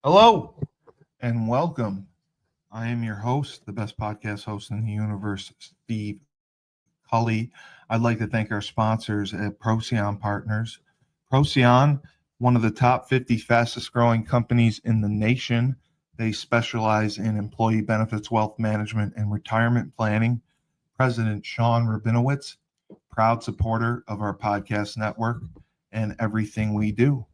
Hello and welcome. I am your host, the best podcast host in the universe, Steve Cully. I'd like to thank our sponsors at Procyon Partners. Procyon, one of the top 50 fastest growing companies in the nation. They specialize in employee benefits, wealth management, and retirement planning. President Sean Rabinowitz, proud supporter of our podcast network and everything we do.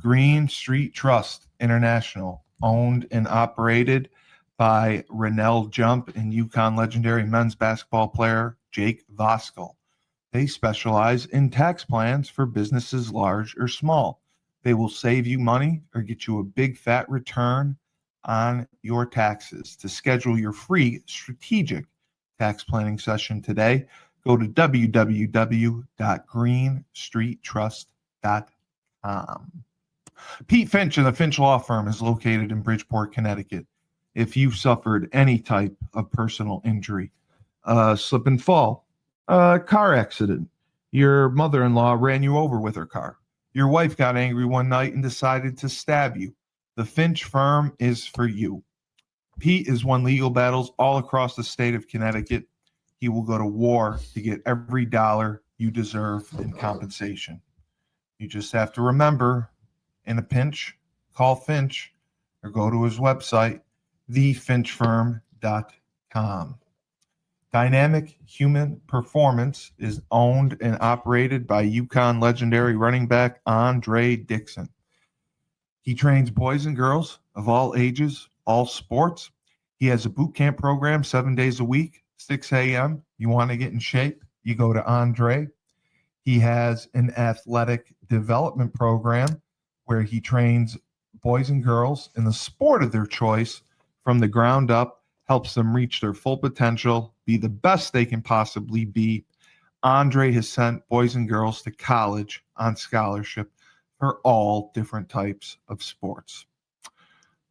Green Street Trust International, owned and operated by Rennell Jump and UConn legendary men's basketball player Jake Voskuhl. They specialize in tax plans for businesses large or small. They will save you money or get you a big fat return on your taxes. To schedule your free strategic tax planning session today, go to www.greenstreettrust.com. Pete Finch and the Finch Law Firm is located in Bridgeport, Connecticut. If you've suffered any type of personal injury, slip and fall, car accident, your mother-in-law ran you over with her car, your wife got angry one night and decided to stab you, the Finch Firm is for you. Pete has won legal battles all across the state of Connecticut. He will go to war to get every dollar you deserve in compensation. You just have to remember, in a pinch, call Finch or go to his website, thefinchfirm.com. Dynamic Human Performance is owned and operated by UConn legendary running back Andre Dixon. He trains boys and girls of all ages, all sports. He has a boot camp program 7 days a week, 6 a.m. You want to get in shape, you go to Andre. He has an athletic development program where he trains boys and girls in the sport of their choice from the ground up, helps them reach their full potential, be the best they can possibly be. Andre has sent boys and girls to college on scholarship for all different types of sports.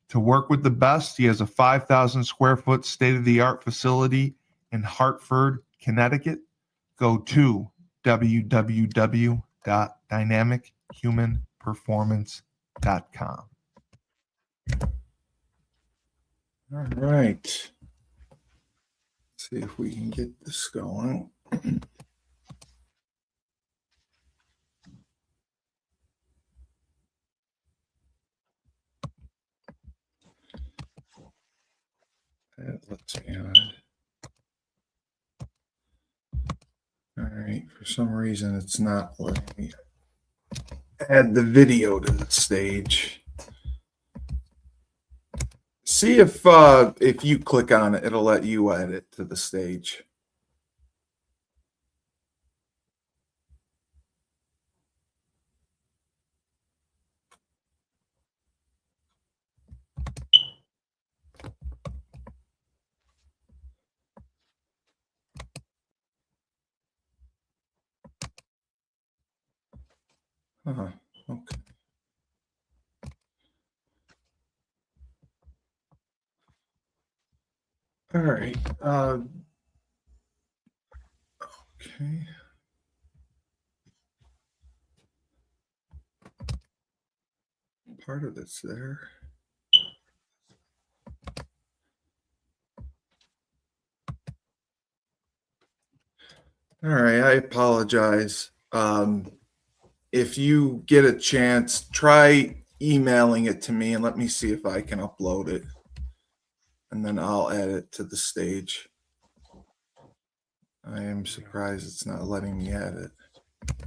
To work with the best, he has a 5,000 square foot state-of-the-art facility in Hartford, Connecticut. Go to www.dynamichumanperformance.com. All right. Let's see if we can get this going. Let's see. All right. For some reason, it's not letting me add the video to the stage. See if you click on it, it'll let you add it to the stage. Okay. All right. Okay. Part of it's there. All right. I apologize. If you get a chance, try emailing it to me and let me see if I can upload it. And then I'll add it to the stage. I am surprised it's not letting me add it.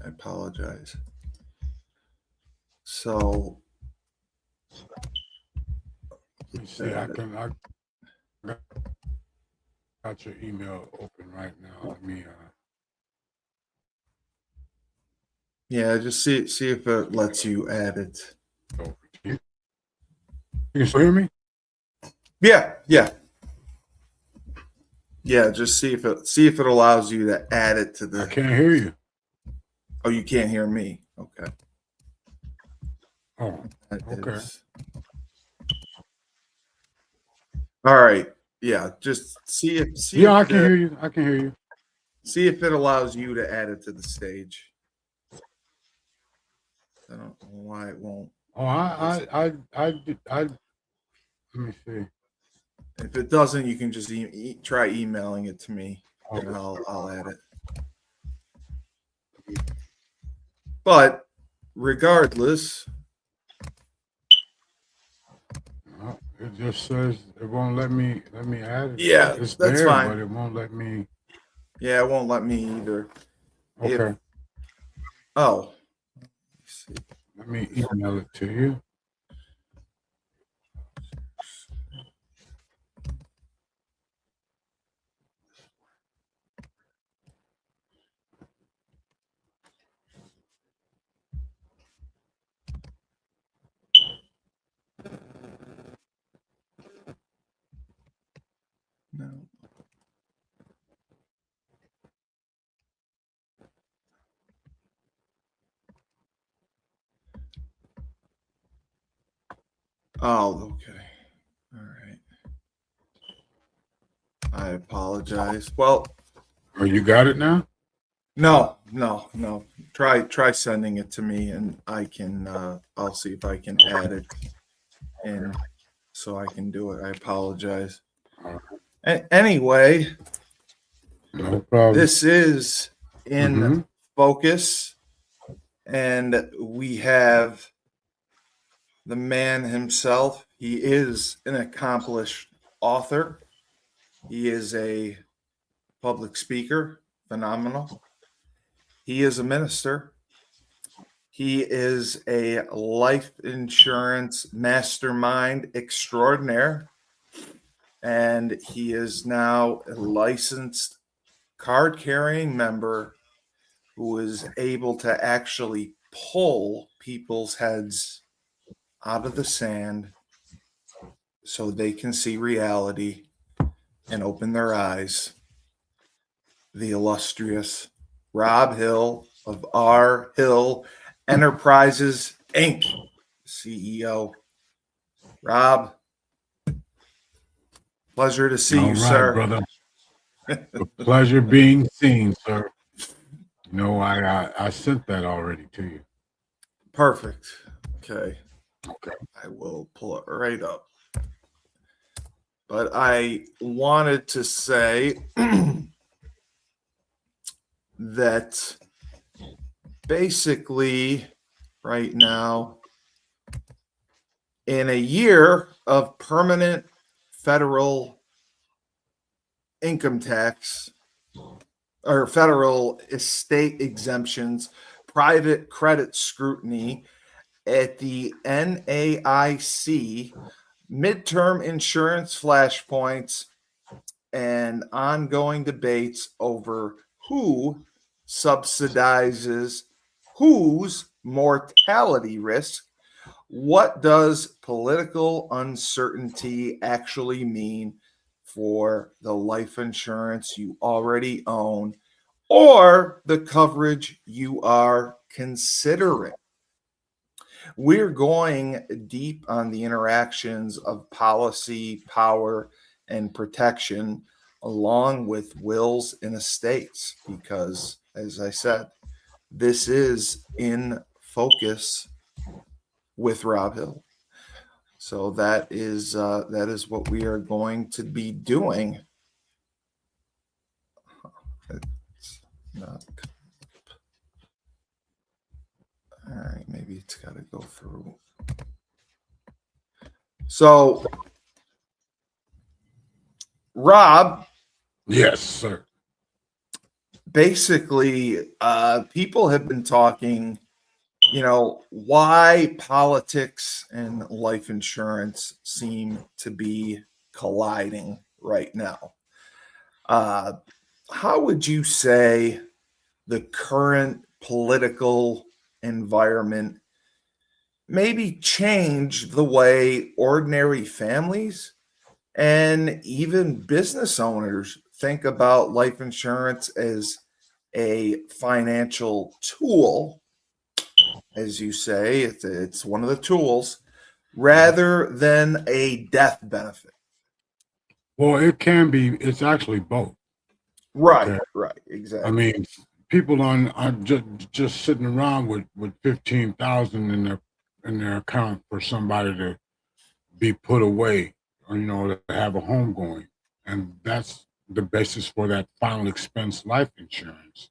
I apologize. So, let me see. I got your email open right now. Let me. Yeah, just see if it lets you add it. You can still hear me? Yeah. Just see if it allows you to add it to the. I can't hear you. Oh, you can't hear me. Okay. Oh, okay. All right. Yeah, just see if. Yeah, I can hear you. I can hear you. See if it allows you to add it to the stage. I don't know why it won't. Oh, let me see. If it doesn't, you can just try emailing it to me, and Okay. I'll add it. But regardless, No, it just says it won't let me add it. yeah, It's that's there, fine. but it won't let me. Yeah, it won't let me either. Okay, Oh, let's see. let me email it to you. No. Oh, okay. All right. I apologize. Well, Oh, you got it now? no. Try sending it to me, and I can. I'll see if I can add it in, so I can do it. I apologize. All Anyway, right, no problem. this is in Mm-hmm. focus, and we have the man himself. He is an accomplished author. He is a public speaker, phenomenal. He is a minister. He is a life insurance mastermind extraordinaire. And he is now a licensed card carrying member who is able to actually pull people's heads out of the sand so they can see reality and open their eyes. The illustrious Rob Hill of R. Hill Enterprises, Inc., CEO. Rob, pleasure to see All you, right, sir. brother. The pleasure being seen, sir. No, I sent that already to you. Perfect. Okay. Okay. I will pull it right up. But I wanted to say that basically, right now, in a year of permanent federal income tax or federal estate exemptions, private credit scrutiny at the NAIC, midterm insurance flashpoints, and ongoing debates over who subsidizes whose mortality risk. What does political uncertainty actually mean for the life insurance you already own or the coverage you are considering? We're going deep on the interactions of policy, power, and protection, along with wills and estates, because, as I said, this is in focus with Rob Hill. So that is what we are going to be doing. It's not. All right, maybe it's got to go through. So, Rob, Yes, sir. basically, people have been talking, why politics and life insurance seem to be colliding right now. How would you say the current political environment maybe change the way ordinary families and even business owners think about life insurance as a financial tool, as you say, it's one of the tools, rather than a death benefit? Well, it can be. It's actually both. Right, Okay. right, I exactly. mean, people are just sitting around with 15,000 in their in their account for somebody to be put away, or to have a home going, and that's the basis for that final expense life insurance.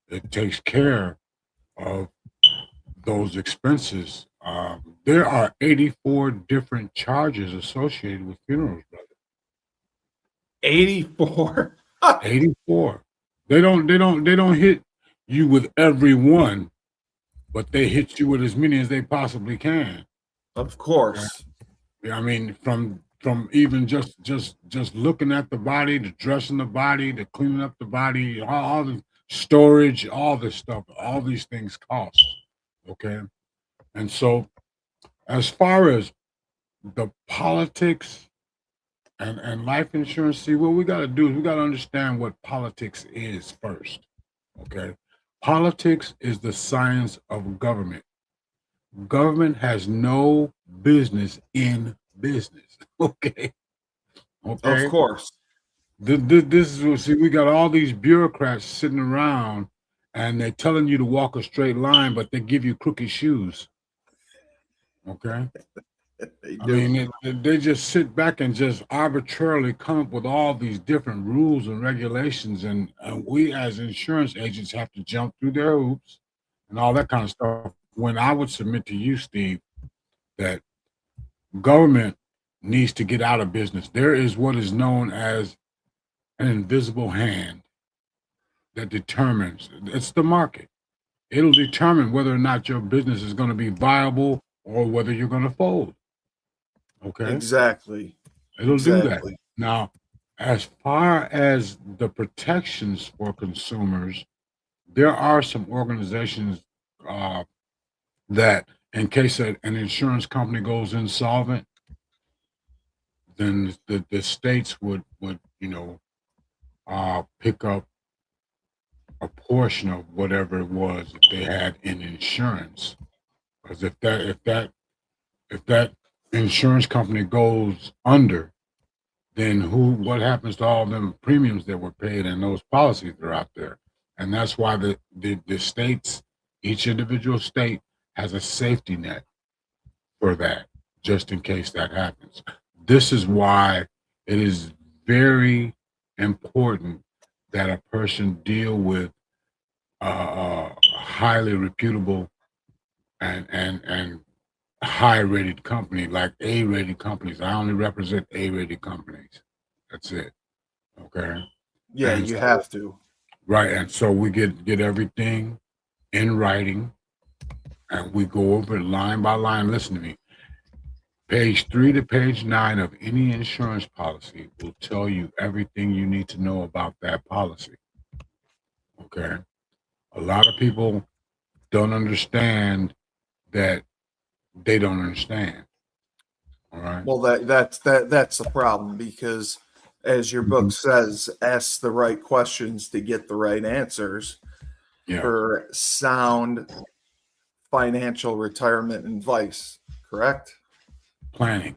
It takes care of those expenses. There are 84 different charges associated with funerals, brother. 84. 84. They don't hit you with every one, but they hit you with as many as they possibly can. Of course. I mean, from even just looking at the body, the dressing the body, the cleaning up the body, all the storage, all this stuff, all these things cost. Okay. And so as far as the politics and life insurance, see, what we got to do is we got to understand what politics is first. Okay. Politics is the science of government. Government has no business in business. Okay. Okay. Of course. This is, see, we got all these bureaucrats sitting around and they're telling you to walk a straight line, but they give you crooked shoes. Okay. I mean, they just sit back and just arbitrarily come up with all these different rules and regulations, and we as insurance agents have to jump through their hoops and all that kind of stuff. When I would submit to you, Steve, that government needs to get out of business. There is what is known as an invisible hand that determines, it's the market. It'll determine whether or not your business is going to be viable or whether you're going to fold. Okay. Exactly. It'll do that. Now, as far as the protections for consumers, there are some organizations that, in case an insurance company goes insolvent, then the states would pick up a portion of whatever it was that they had in insurance. Because if that insurance company goes under, then what happens to all them premiums that were paid and those policies that are out there? And that's why the states, each individual state has a safety net for that, just in case that happens. This is why it is very important that a person deal with a highly reputable and high-rated company, like A-rated companies. I only represent A-rated companies. That's it. Okay. Yeah, and you have to. Right, and so we get everything in writing, and we go over it line by line. Listen to me. Page 3 to page 9 of any insurance policy will tell you everything you need to know about that policy. Okay. A lot of people don't understand that they don't understand. All right. Well, that's the problem, because as your book says, ask the right questions to get the right answers for sound financial retirement advice, correct? Planning,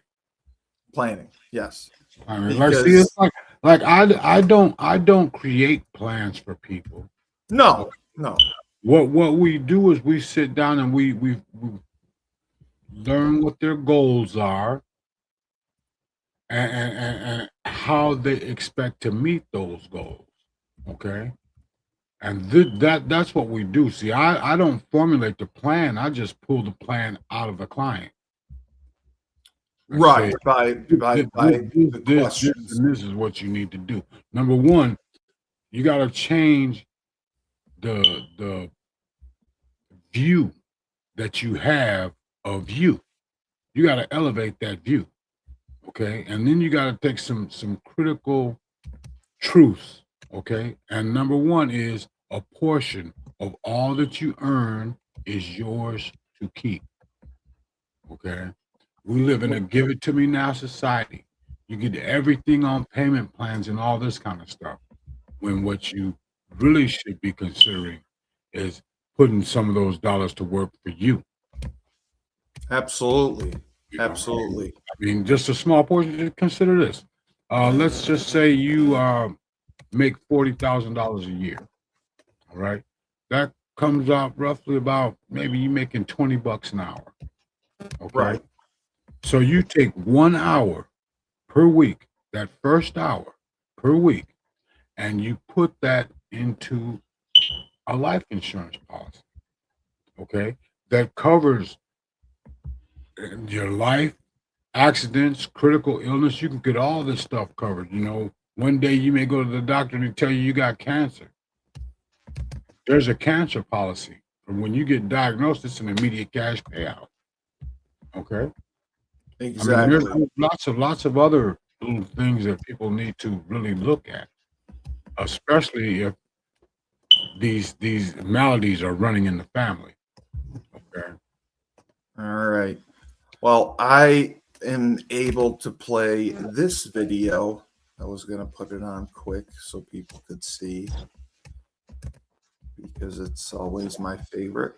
yes. Because, like I don't create plans for people. No. What we do is we sit down and we learn what their goals are and how they expect to meet those goals. Okay. And that's what we do. See, I don't formulate the plan. I just pull the plan out of the client. Right. By the questions. And this is what you need to do. Number one, you got to change the view that you have of you. You got to elevate that view. Okay. And then you got to take some critical truths. Okay. And number one is a portion of all that you earn is yours to keep. Okay. We live in a give it to me now society. You get everything on payment plans and all this kind of stuff. When what you really should be considering is putting some of those dollars to work for you. Absolutely. Absolutely. I mean, just a small portion. Consider this. Let's just say you make $40,000 a year. All right. That comes out roughly about, maybe you're making $20 an hour. Okay. Right. So you take 1 hour per week, that first hour per week, and you put that into a life insurance policy. Okay. That covers your life, accidents, critical illness. You can get all this stuff covered. One day you may go to the doctor and they tell you got cancer. There's a cancer policy. And when you get diagnosed, it's an immediate cash payout. Okay. Exactly. There's lots of other little things that people need to really look at, especially if these maladies are running in the family. Okay. All right. Well, I am able to play this video. I was going to put it on quick so people could see because it's always my favorite.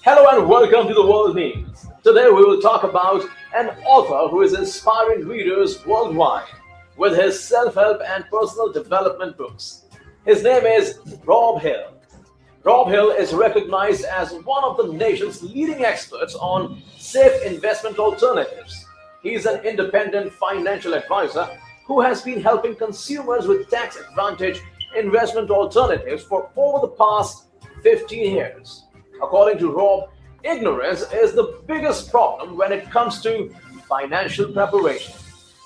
Hello and welcome to the World News. Today we will talk about an author who is inspiring readers worldwide with his self-help and personal development books. His name is Rob Hill. Rob Hill is recognized as one of the nation's leading experts on safe investment alternatives. He is an independent financial advisor who has been helping consumers with tax advantage investment alternatives for over the past 15 years. According to Rob, ignorance is the biggest problem when it comes to financial preparation.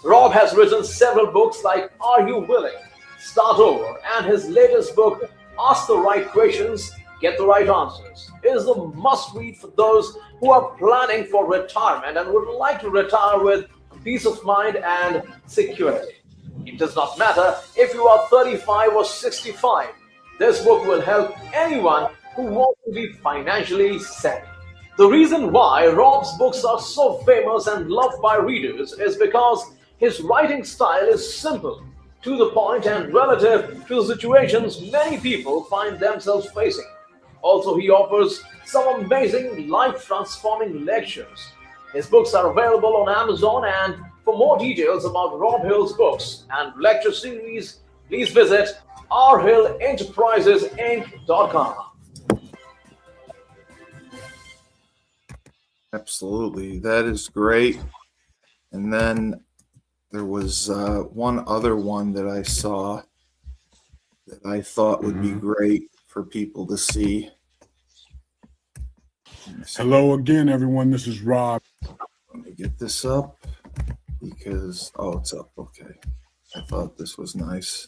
Rob has written several books like Are You Willing? Start Over, and his latest book, Ask the Right Questions, Get the Right Answers, is the must-read for those who are planning for retirement and would like to retire with peace of mind and security. It does not matter if you are 35 or 65. This book will help anyone who wants to be financially savvy. The reason why Rob's books are so famous and loved by readers is because his writing style is simple, to the point, and relative to the situations many people find themselves facing. Also, he offers some amazing life-transforming lectures. His books are available on Amazon, and for more details about Rob Hill's books and lecture series, please visit rhillenterprisesinc.com. Absolutely. That is great. And then there was one other one that I saw that I thought would be great for people to see. Hello again, everyone. This is Rob. Let me get this up because, oh, it's up. Okay. I thought this was nice.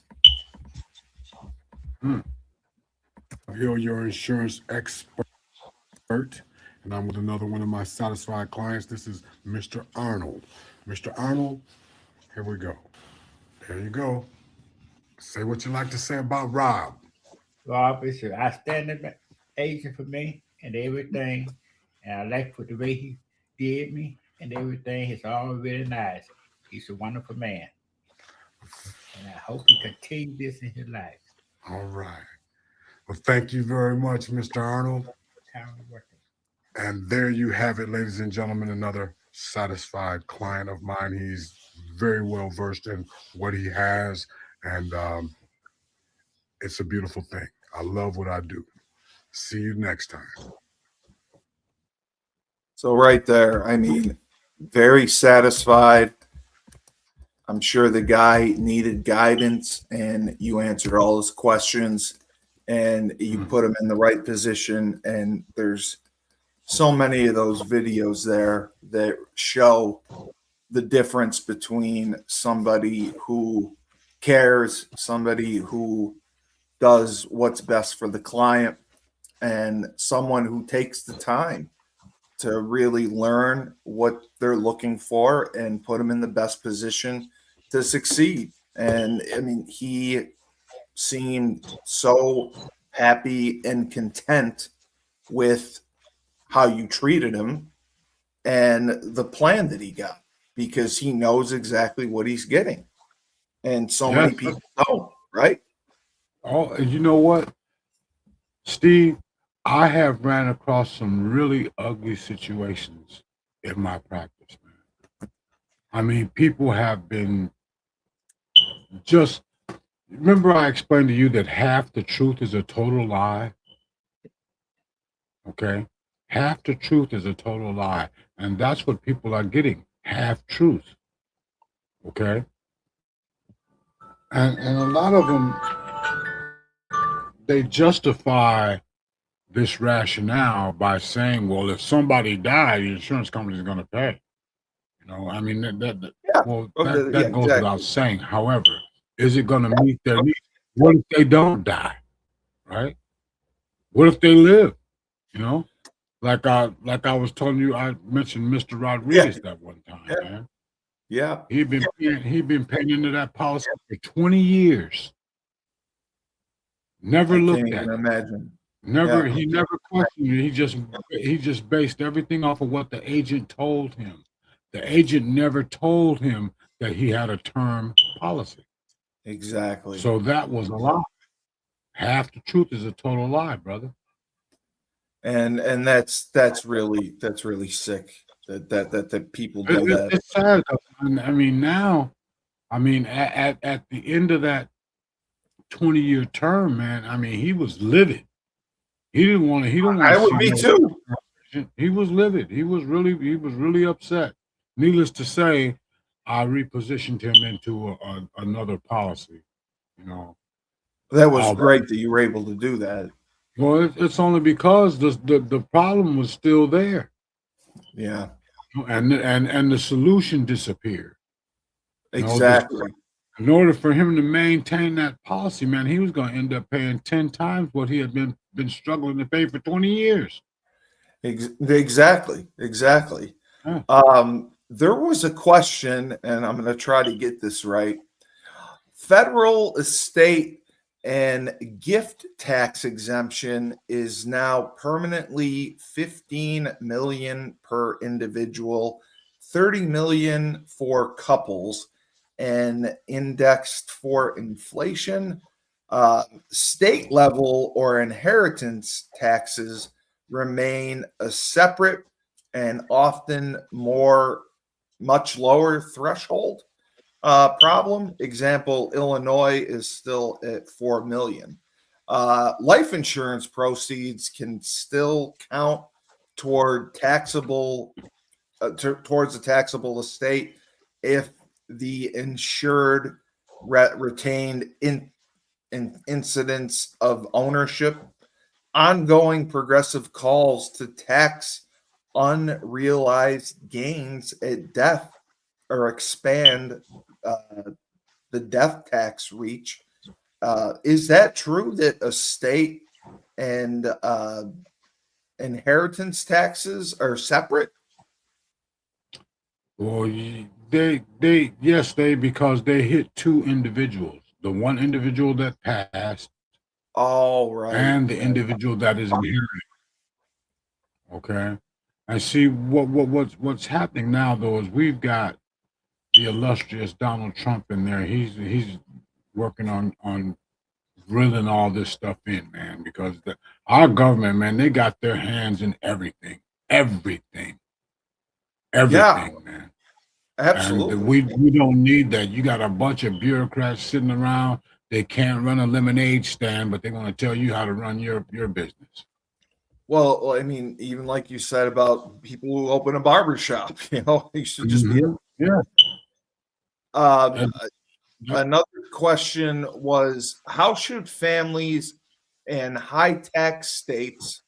Hill, your insurance expert, and I'm with another one of my satisfied clients. This is Mr. Arnold. Mr. Arnold, here we go. There you go. Say what you like to say about Rob. Rob is an outstanding agent for me and everything. And I like for the way he did me and everything. It's all really nice. He's a wonderful man. And I hope he continues this in his life. All right. Well, thank you very much, Mr. Arnold. Time working. And there you have it, ladies and gentlemen, another satisfied client of mine. He's very well versed in what he has, and it's a beautiful thing. I love what I do. See you next time. So right there, I mean, very satisfied. I'm sure the guy needed guidance and you answered all his questions and you put him in the right position. And there's so many of those videos there that show the difference between somebody who cares, somebody who does what's best for the client, and someone who takes the time to really learn what they're looking for and put them in the best position to succeed. And I mean, he seemed so happy and content with how you treated him and the plan that he got, because he knows exactly what he's getting. And so many people don't, right? Oh, and you know what, Steve? I have ran across some really ugly situations in my practice, man. I mean, people have been just, remember I explained to you that half the truth is a total lie? Okay? Half the truth is a total lie. And that's what people are getting, half truth. Okay? And a lot of them, they justify this rationale by saying, well, if somebody died, the insurance company is going to pay. You know, I mean, Yeah. well, Yeah, that goes exactly. without saying. However, is it going to meet their needs? What if they don't die? Right? What if they live? You know, like I was telling you, I mentioned Mr. Rodriguez that one time, Yeah. man. Yeah. He'd been paying into that policy for 20 years. Never I looked can't at even it. imagine. Never, Yeah. he never questioned it. He just based everything off of what the agent told him. The agent never told him that he had a term policy. Exactly. So that was a lie. Half the truth is a total lie, brother. And that's really sick that people do that. It's sad. I mean, now, I mean, at the end of that 20-year term, man, I mean, he was livid. He didn't want to. He didn't want I to would see be no. too. He was livid. He was really upset. Needless to say, I repositioned him into another policy. You know, That was uh, great that you were able to do that. well, it's only because the problem was still there, Yeah. and the solution disappeared. You know, Exactly. in order for him to maintain that policy, man, he was going to end up paying 10 times what he had been struggling to pay for 20 years. Exactly. Exactly. Yeah. There was a question, and I'm going to try to get this right. Federal estate and gift tax exemption is now permanently 15 million per individual, 30 million for couples, and indexed for inflation. State level or inheritance taxes remain a separate and often much lower threshold problem. Example, Illinois is still at 4 million. Life insurance proceeds can still count toward taxable towards a taxable estate if the insured retained incidents of ownership. Ongoing progressive calls to tax unrealized gains at death or expand the death tax reach. Is that true that estate and inheritance taxes are separate? Well, yes, because they hit two individuals. The one individual that passed All right. and the individual that is inheriting. Okay. And see what's happening now though is we've got the illustrious Donald Trump in there. He's working on reeling all this stuff in, man, because our government, man, they got their hands in everything. Everything, man. Absolutely. And we don't need that. You got a bunch of bureaucrats sitting around. They can't run a lemonade stand, but they want to tell you how to run your business. Well, I mean, even like you said about people who open a barber shop, you should just be. Yeah. Another question was, how should families in high tax states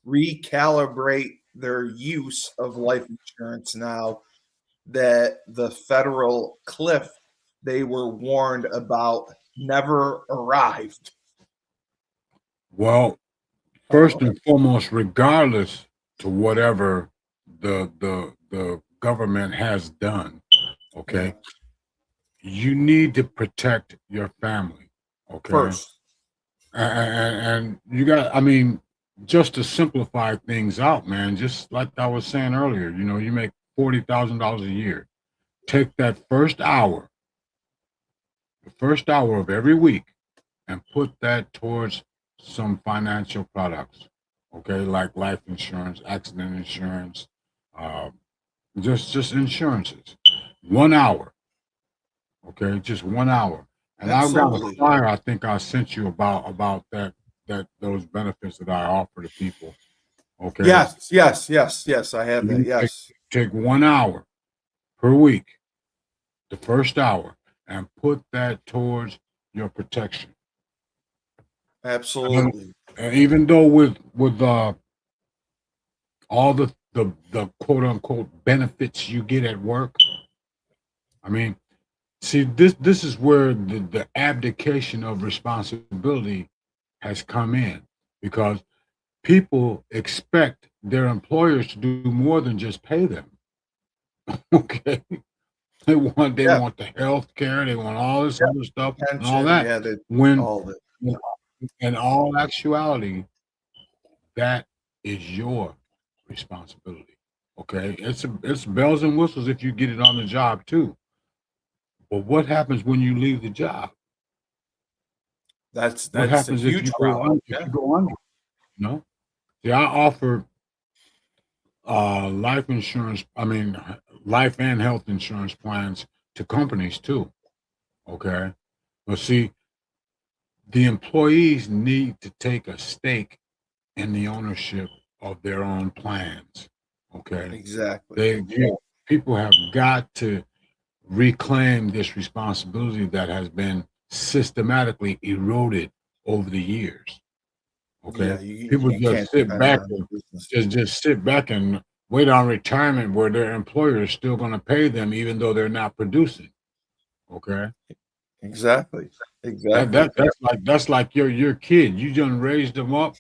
recalibrate their use of life insurance now that the federal cliff they were warned about never arrived? Well, first and foremost, regardless to whatever the government has done, okay, you need to protect your family, okay. First. And you got, I mean, just to simplify things out, man, just like I was saying earlier, you make $40,000 a year. Take that the first hour of every week, and put that towards some financial products. Okay, like life insurance, accident insurance, uh, just insurances. 1 hour. Okay, just 1 hour. And I've got a Absolutely. flyer I think I sent you about that those benefits that I offer to people. Okay. Yes. I have that. You Yes. take 1 hour per week, the first hour, and put that towards your protection. Absolutely. And even though with all the quote unquote benefits you get at work, I mean, see this is where the abdication of responsibility has come in, because people expect their employers to do more than just pay them. Okay. They Yeah. want the health care, they want all this other stuff and all Pension. that. Yeah. That When all that. in all actuality, that is your responsibility. Okay. It's bells and whistles if you get it on the job too. But what happens when you leave the job? What That's a happens if huge you go problem. if Yeah. you go under? No. See, I offer life insurance, life and health insurance plans to companies too. Okay. But see, the employees need to take a stake in the ownership of their own plans. Okay. Exactly. People have got to reclaim this responsibility that has been systematically eroded over the years. Yeah. Okay. You People you can't just sit depend back on the and business. just sit back and wait on retirement where their employer is still going to pay them even though they're not producing. Okay. Exactly. That Exactly. that that's like your kid. You done raised them up,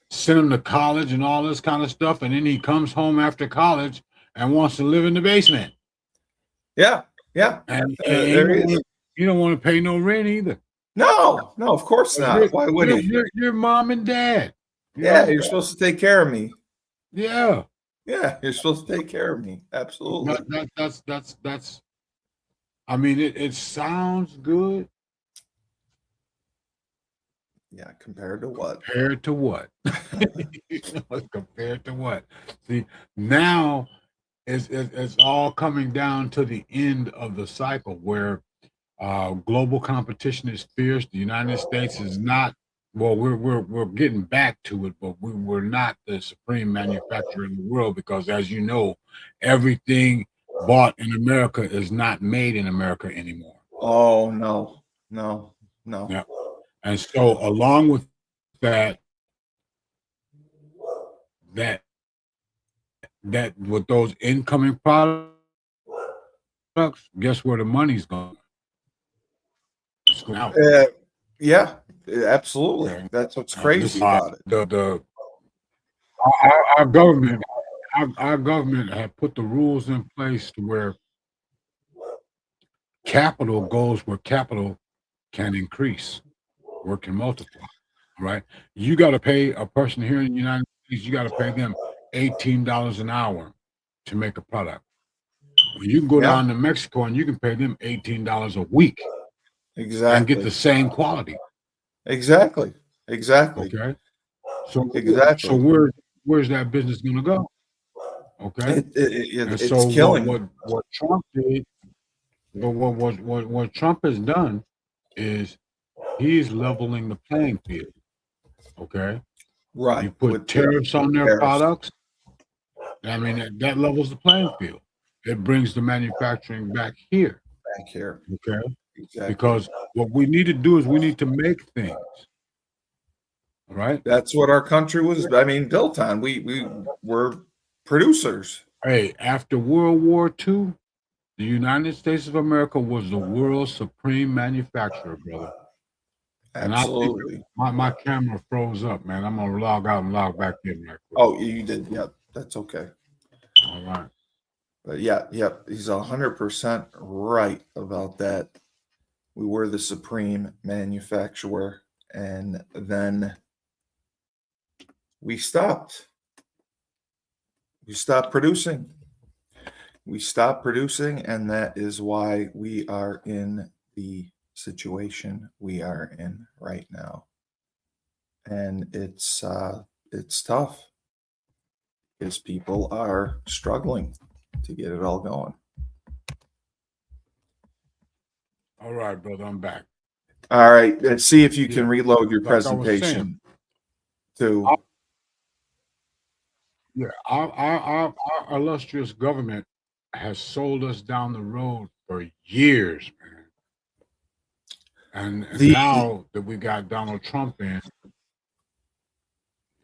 sent him to college and all this kind of stuff, and then he comes home after college and wants to live in the basement. Yeah. Yeah. And There he is. you don't want to pay no rent either. No. No. Of course 'Cause not. Why would he? you're mom and dad. You Yeah. know? You're supposed to take care of me. Yeah. Yeah. You're supposed to take care of me. Absolutely. That's I mean it sounds good Yeah. Compared to what? compared to what? Compared to what? See, now it's all coming down to the end of the cycle where global competition is fierce. The United States is not. Well, we're getting back to it, but we're not the supreme manufacturer in the world because, as you know, everything bought in America is not made in America anymore. Oh no. No. No. Yeah, and so along with that, that that with those incoming products, guess where the money's going? It's going out. Yeah. Absolutely. Okay. That's what's This crazy about it. our government our government had put the rules in place to where capital goes where capital can increase, where it can multiply. Right? You got to pay a person here in the United States. You got to pay them $18 an hour to make a product. Well, you can go Yeah. down to Mexico and you can pay them $18 a week and get Exactly. the same quality. Exactly. Exactly. Okay, so Exactly. where's that business going to go? Okay, and It's so killing. what Trump did, what Trump has done is he's leveling the playing field. Okay, Right. you put With tariffs on their tariffs. products. I mean that levels the playing field. It brings the manufacturing back here. back here. Okay, Exactly. because what we need to do is we need to make things. All right. That's what our country was, built on. We were producers. Hey, after World War II, the United States of America was the world's supreme manufacturer, brother. And I think Absolutely. my camera froze up, man. I'm gonna log out and log back in right quick. Oh, you did. Yeah, that's okay. All right. But yeah, he's 100% right about that. We were the supreme manufacturer, and then we stopped. We stopped producing. We stopped producing, and that is why we are in the situation we are in right now. And it's it's tough because people are struggling to get it all going. All right, brother, I'm back. All right, let's see if you can Yeah, reload your like I was saying, presentation to. yeah, our illustrious government has sold us down the road for years, man. And The now that we got Donald Trump in,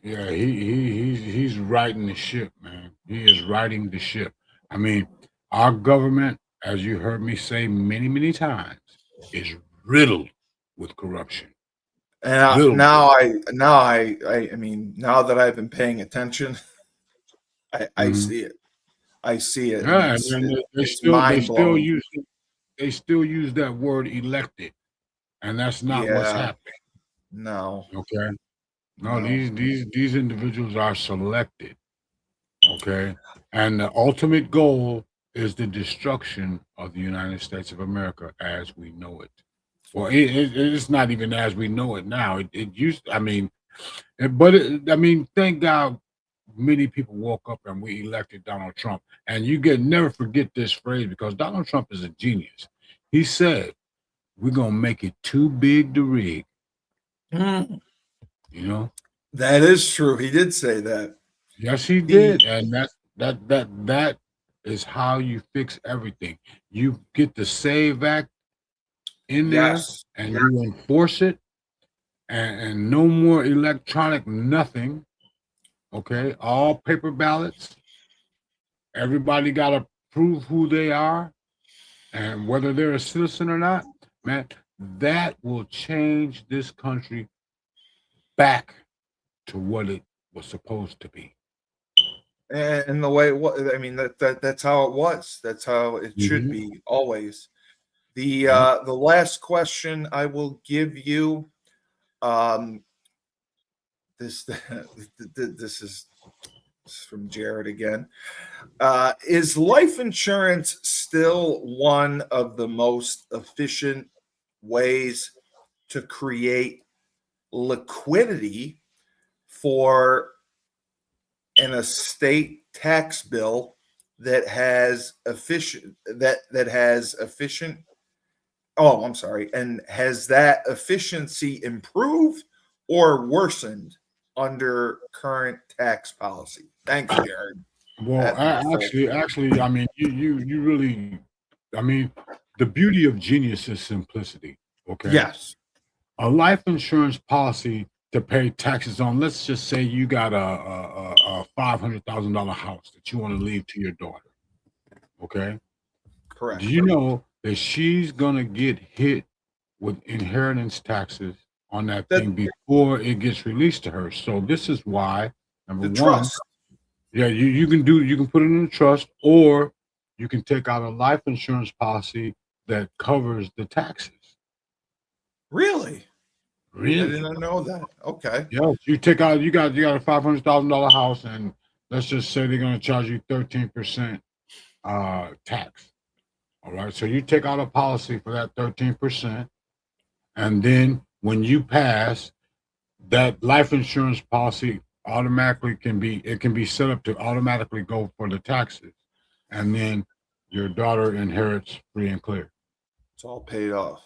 yeah, he's riding the ship, man. He is riding the ship. I mean, our government, as you heard me say many times, is riddled with corruption. Riddled. now I mean, now that I've been paying attention, I Mhm. see it. I see it, and Yeah, and they it's still mind blowing. they still use that word elected, and that's not what's Yeah, happening. no, Okay. No, no. these individuals are selected. Okay. And the ultimate goal is the destruction of the United States of America as we know it. Well, it's not even as we know it now. It used, I mean, I mean, thank God many people woke up and we elected Donald Trump. And you get never forget this phrase because Donald Trump is a genius. He said, we're going to make it too big to rig, Mm, you know? that is true. He did say that. Yes, he The did. And that is how you fix everything. You get the SAVE Act in there yes, and you enforce it and no more electronic nothing. Okay. All paper ballots. Everybody got to prove who they are and whether they're a citizen or not. Man, that will change this country back to what it was supposed to be. and the way it was, I mean, that's how it was. That's how it should Mhm. be always. Yep. The last question I will give you, um, this this is from Jared again. Is life insurance still one of the most efficient ways to create liquidity for an estate tax bill that has efficient? Oh, I'm sorry. And has that efficiency improved or worsened under current tax policy? Thanks, Jared. Well, That mouthful. actually, I mean, you really, I mean, the beauty of genius is simplicity. Okay, Yes. a life insurance policy to pay taxes on. Let's just say you got a $500,000 house that you want to leave to your daughter. Okay, do Correct. you know that she's gonna get hit with inheritance taxes on that That thing before it gets released to her? So this is why number the one. trust. Yeah, you can put it in a trust or you can take out a life insurance policy that covers the taxes. Really? I Really? didn't know that. Okay. Yeah. You got a $500,000 house and let's just say they're gonna charge you 13% tax. All right. So you take out a policy for that 13%, and then when you pass, that life insurance policy automatically can be set up to automatically go for the taxes, and then your daughter inherits free and clear. It's all paid off.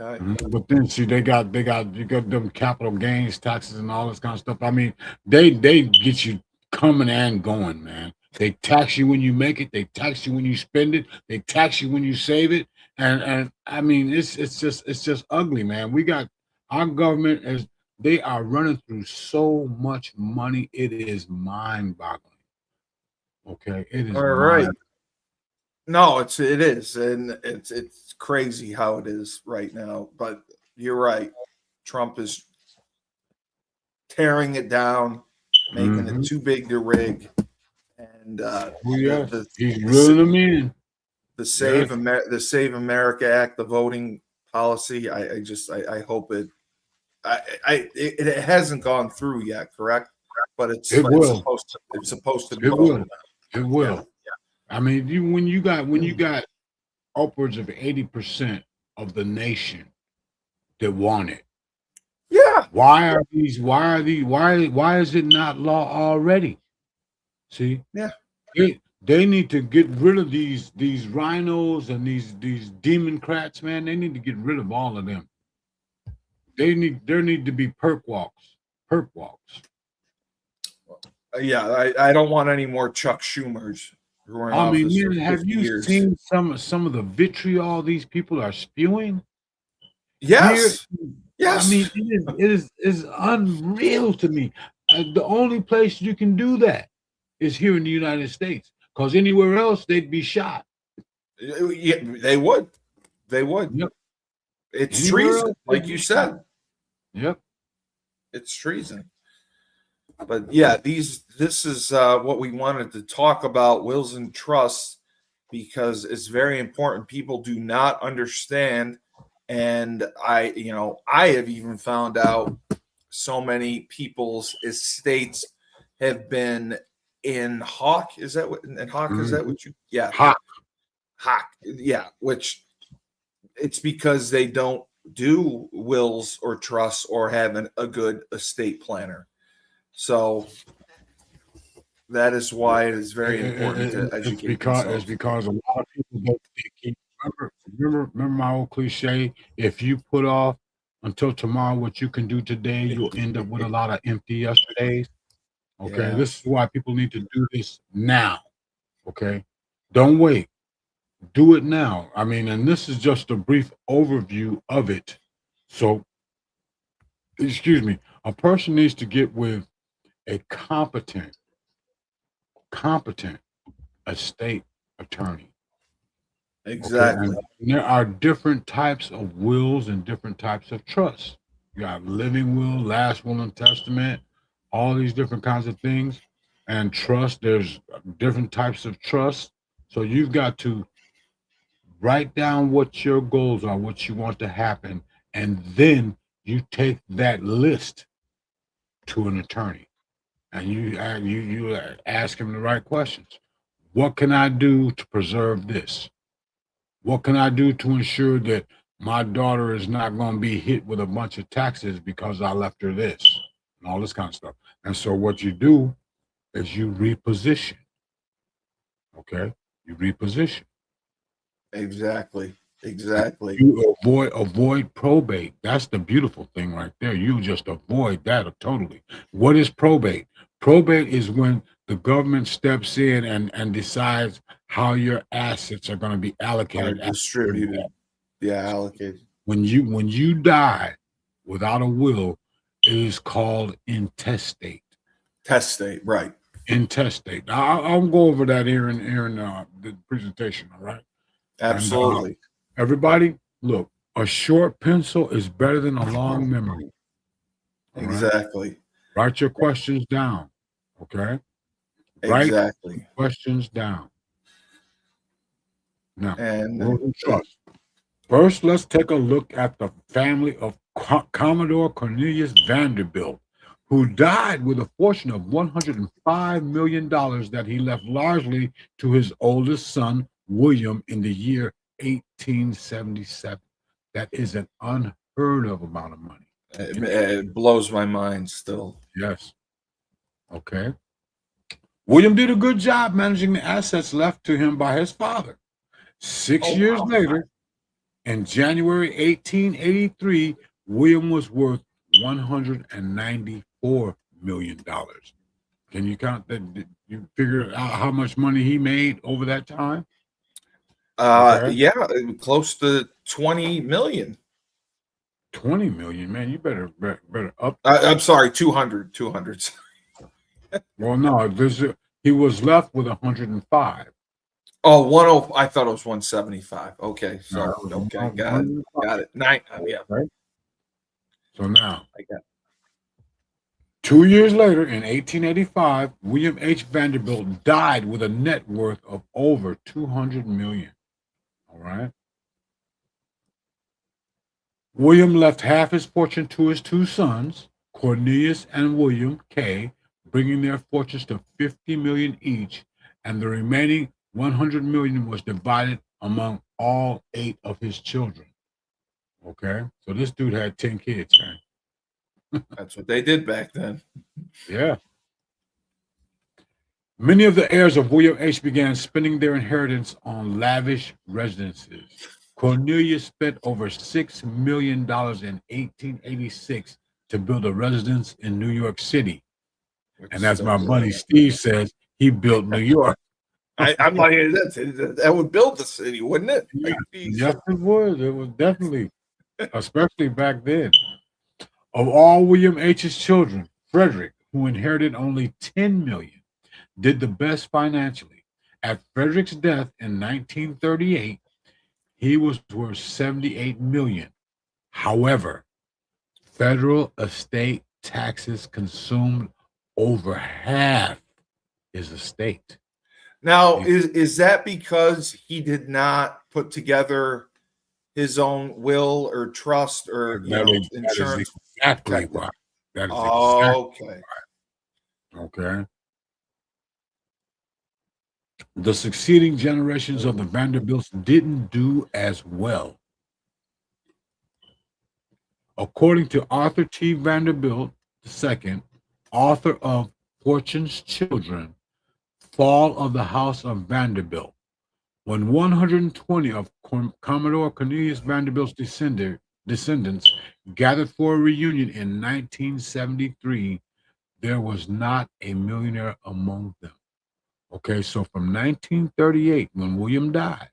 Okay. But then see, you got them capital gains taxes and all this kind of stuff. I mean, they get you coming and going, man. They tax you when you make it. They tax you when you spend it. They tax you when you save it. And I mean, it's just ugly, man. We got our government as they are running through so much money. It is mind boggling. Okay, it is All right. mind. No, it is, and it's crazy how it is right now. But you're right. Trump is tearing it down, making it Mhm. too big to rig, and Oh yeah, the he's the, reeling them in. Yes. the Save America Act, the voting policy. I hope it. It hasn't gone through yet, correct? But It will. it's supposed to be It voted will. It on. Yeah. will. I mean, when you got upwards of 80% of the nation that want it, Yeah. Why is it not law already? See? Yeah. They need to get rid of these rhinos and these democrats, man. They need to get rid of all of them. There need to be perk walks. Yeah, I don't want any more Chuck Schumers who are in I mean, office for man, have 50 you years. seen some of the vitriol these people are spewing? Yes. Here, Yes. I mean, it is unreal to me. The only place you can do that is here in the United States, because anywhere else they'd be shot. Yeah, they would. They would. Yep. It's Anywhere treason, else, like they'd you be said. shot. Yep. It's treason. But yeah, this is what we wanted to talk about, wills and trusts, because it's very important. People do not understand, and I have even found out so many people's estates have been in Hawk. Is that what in Hawk? Is that what you? Yeah, Hawk. Yeah, which it's because they don't do wills or trusts or have a good estate planner. So that is why it is very important to educate It's because a lot of people don't think. Remember my old cliche: if you put off until tomorrow what you can do today, you'll end up with a lot of empty yesterdays. Okay, Yeah. this is why people need to do this now. Okay, don't wait. Do it now. I mean, and this is just a brief overview of it. So, excuse me, a person needs to get with a competent estate attorney. Exactly. Okay? And there are different types of wills and different types of trusts. You got living will, last will and testament, all these different kinds of things. And trust, there's different types of trust. So you've got to write down what your goals are, what you want to happen, and then you take that list to an attorney, and you ask him the right questions. What can I do to preserve this? What can I do to ensure that my daughter is not going to be hit with a bunch of taxes because I left her this and all this kind of stuff? And so what you do is you reposition. Okay, you reposition. Exactly. You avoid probate. That's the beautiful thing right there. You just avoid that totally. What is probate? Probate is when the government steps in and decides how your assets are going to be allocated. Distributed. Yeah, allocated. When you die without a will, it is called intestate. Testate, right. Intestate. I'll go over that here in the presentation, all right? Absolutely. And, everybody, look, a short pencil is better than a long memory. All right? Exactly. Write your questions down, okay? Exactly. Write questions down. Now, And trust. First, let's take a look at the family of Commodore Cornelius Vanderbilt, who died with a fortune of $105 million that he left largely to his oldest son, William, in the year 1877. That is an unheard of amount of money. it blows my mind still. Yes. Okay. William did a good job managing the assets left to him by his father. 6 years later, in January 1883, William was worth $194 million. Can you count that? Did you figure out how much money he made over that time? Okay. Yeah, close to 20 million. 20 million, man. You better up. I'm sorry, 200. Well, no, he was left with 105. Oh, 10. I thought it was 175. Okay, so No, okay, got it. Yeah. Right. So now, I got it. 2 years later, in 1885, William H. Vanderbilt died with a net worth of over 200 million. All right. William left half his fortune to his two sons, Cornelius and William K., bringing their fortunes to 50 million each, and the remaining 100 million was divided among all 8 of his children. Okay, so this dude had 10 kids, man. That's what they did back then. Yeah. Many of the heirs of William H. began spending their inheritance on lavish residences. Cornelius spent over $6 million in 1886 to build a residence in New York City. And as my buddy Steve says, he built New York. I'm like, that would build the city, wouldn't it? Like, geez. Yes, it was. It was definitely, especially back then. Of all William H.'s children, Frederick, who inherited only $10 million, did the best financially. At Frederick's death in 1938, he was worth $78 million. However, federal estate taxes consumed over half his estate. Now, is that because he did not put together his own will or trust or insurance? Exactly why. That is okay. Okay. The succeeding generations of the Vanderbilts didn't do as well. According to Arthur T. Vanderbilt II, author of Fortune's Children, Fall of the House of Vanderbilt, when 120 of Commodore Cornelius Vanderbilt's descendants gathered for a reunion in 1973, there was not a millionaire among them. Okay, so from 1938, when William died,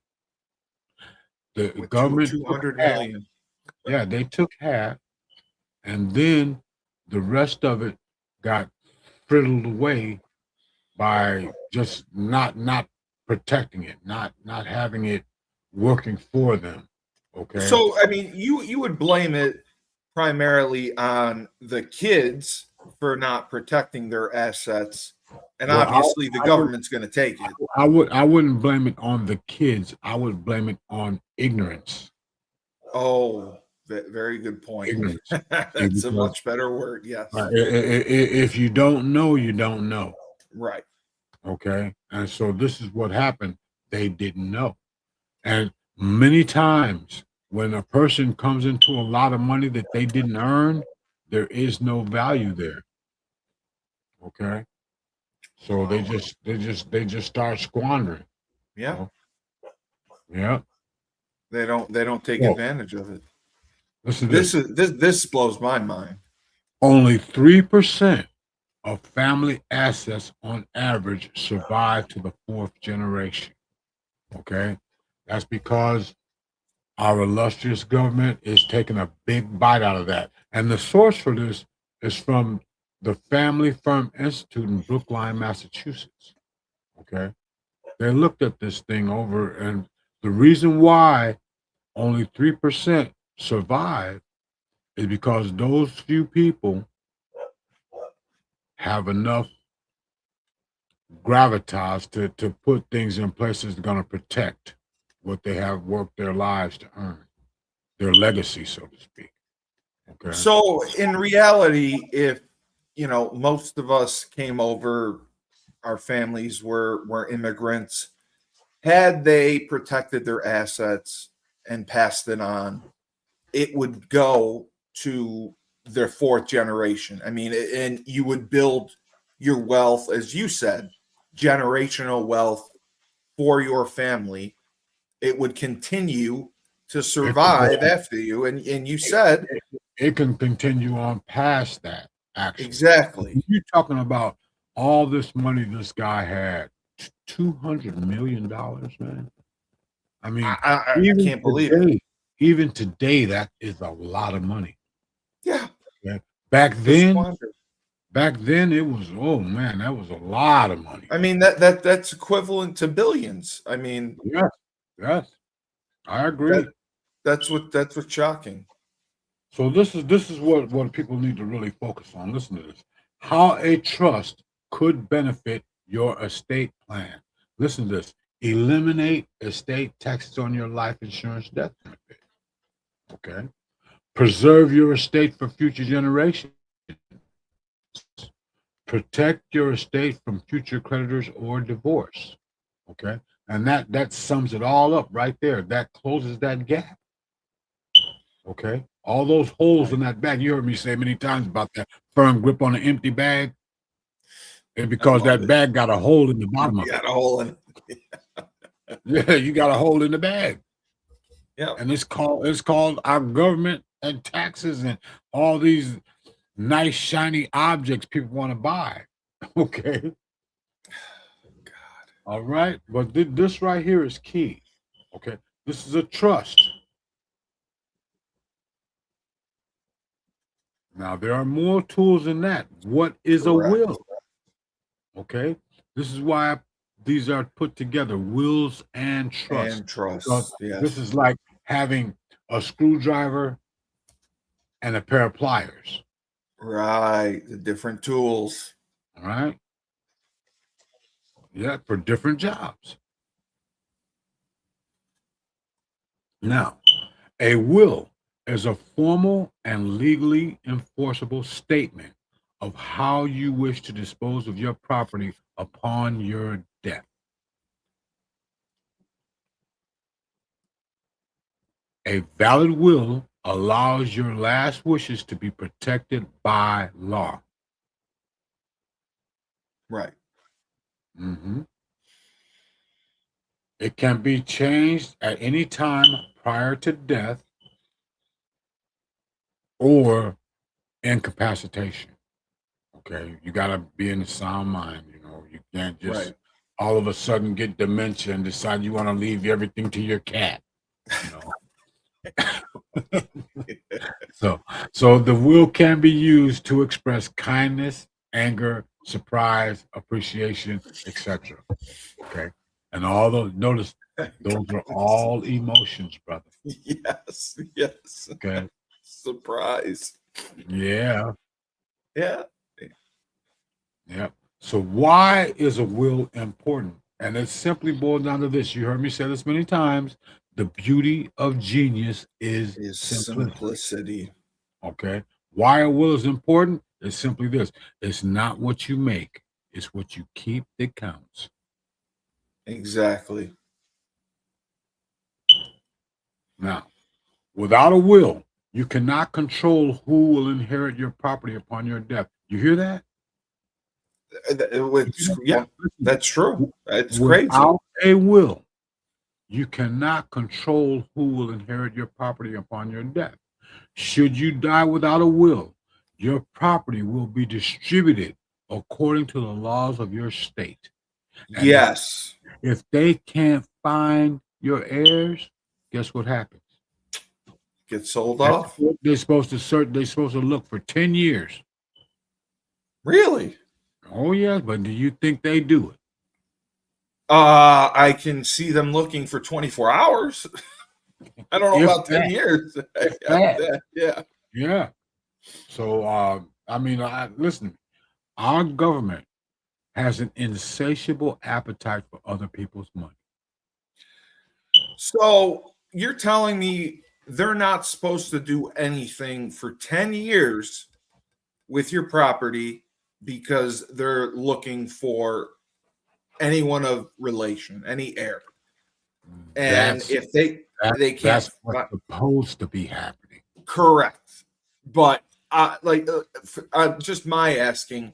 the With government 200 million. Yeah, they took half, and then the rest of it got friddled away by just not protecting it, not having it working for them. Okay. So, I mean, you would blame it primarily on the kids for not protecting their assets, and Well, obviously the government's going to take it. I wouldn't blame it on the kids. I would blame it on ignorance. Oh, very good point. Ignorance. That's a much better word. Yes. If you don't know, you don't know. Right. Okay. And so this is what happened. They didn't know. And many times when a person comes into a lot of money that they didn't earn, there is no value there. Okay. So they just start squandering. Yeah. Yeah. They don't take advantage of it. Listen, This blows my mind. only 3% of family assets on average survive to the fourth generation. Okay. That's because our illustrious government is taking a big bite out of that. And the source for this is from the Family Firm Institute in Brookline, Massachusetts. Okay. They looked at this thing over, and the reason why only 3% survive is because those few people have enough gravitas to put things in places that are going to protect what they have worked their lives to earn, their legacy, so to speak. Okay. So in reality, if most of us came over, our families were immigrants, had they protected their assets and passed it on, it would go to their fourth generation. I mean, and you would build your wealth, as you said, generational wealth for your family. It would continue to survive after you. And you said it can continue on past that, actually. Exactly. You're talking about all this money this guy had, $200 million, man. I mean, I can't believe it. Even today, that is a lot of money. Yeah. Back then, it was, oh man, that was a lot of money. I mean, that's equivalent to billions. I mean, yes, I agree. That's what's shocking. So this is what people need to really focus on. Listen to this. How a trust could benefit your estate plan. Listen to this. Eliminate estate taxes on your life insurance death benefit. Okay. Preserve your estate for future generations. Protect your estate from future creditors or divorce. Okay. And that sums it all up right there. That closes that gap. Okay. All those holes in that bag. You heard me say many times about that firm grip on an empty bag. And because love that it. bag got a hole in the bottom of You it. got a hole in it. Yeah, you got a hole in the bag. Yeah. And it's called our government and taxes and all these nice shiny objects people want to buy. Okay. God. All right. But this right here is key. Okay. This is a trust. Now there are more tools than that. What is a Correct. will? Okay. This is why these are put together, wills and trust. And trust. Because Yes. this is like having a screwdriver and a pair of pliers. Right. The different tools. All right. Yeah, for different jobs. Now, a will is a formal and legally enforceable statement of how you wish to dispose of your property upon your death. A valid will allows your last wishes to be protected by law. Right. Mhm. It can be changed at any time prior to death or incapacitation. Okay, you got to be in a sound mind. You know, you can't just Right. all of a sudden get dementia and decide you want to leave everything to your cat. You know? So the will can be used to express kindness, anger, surprise, appreciation, etc. Okay, and all those, notice those are all emotions, brother. Yes. Yes. Okay, Surprise. yeah, Yeah. yeah. So why is a will important? And it simply boils down to this. You heard me say this many times. The beauty of genius is Is simplicity. simplicity. Okay. Why a will is important is simply this. It's not what you make, it's what you keep that counts. Exactly. Now, without a will, you cannot control who will inherit your property upon your death. You hear that? Yeah, that's true. That's crazy. Without a will, you cannot control who will inherit your property upon your death. Should you die without a will, your property will be distributed according to the laws of your state. And Yes. if they can't find your heirs, guess what happens? Get sold off. They're supposed to look for 10 years. Really? Oh yeah, but do you think they do it? I can see them looking for 24 hours. I don't know If about 10 that. years. that. Yeah. Yeah. So listen, our government has an insatiable appetite for other people's money. So you're telling me they're not supposed to do anything for 10 years with your property because they're looking for anyone of relation, any heir. And if they can't, that's what's supposed to be happening. Correct. But just my asking,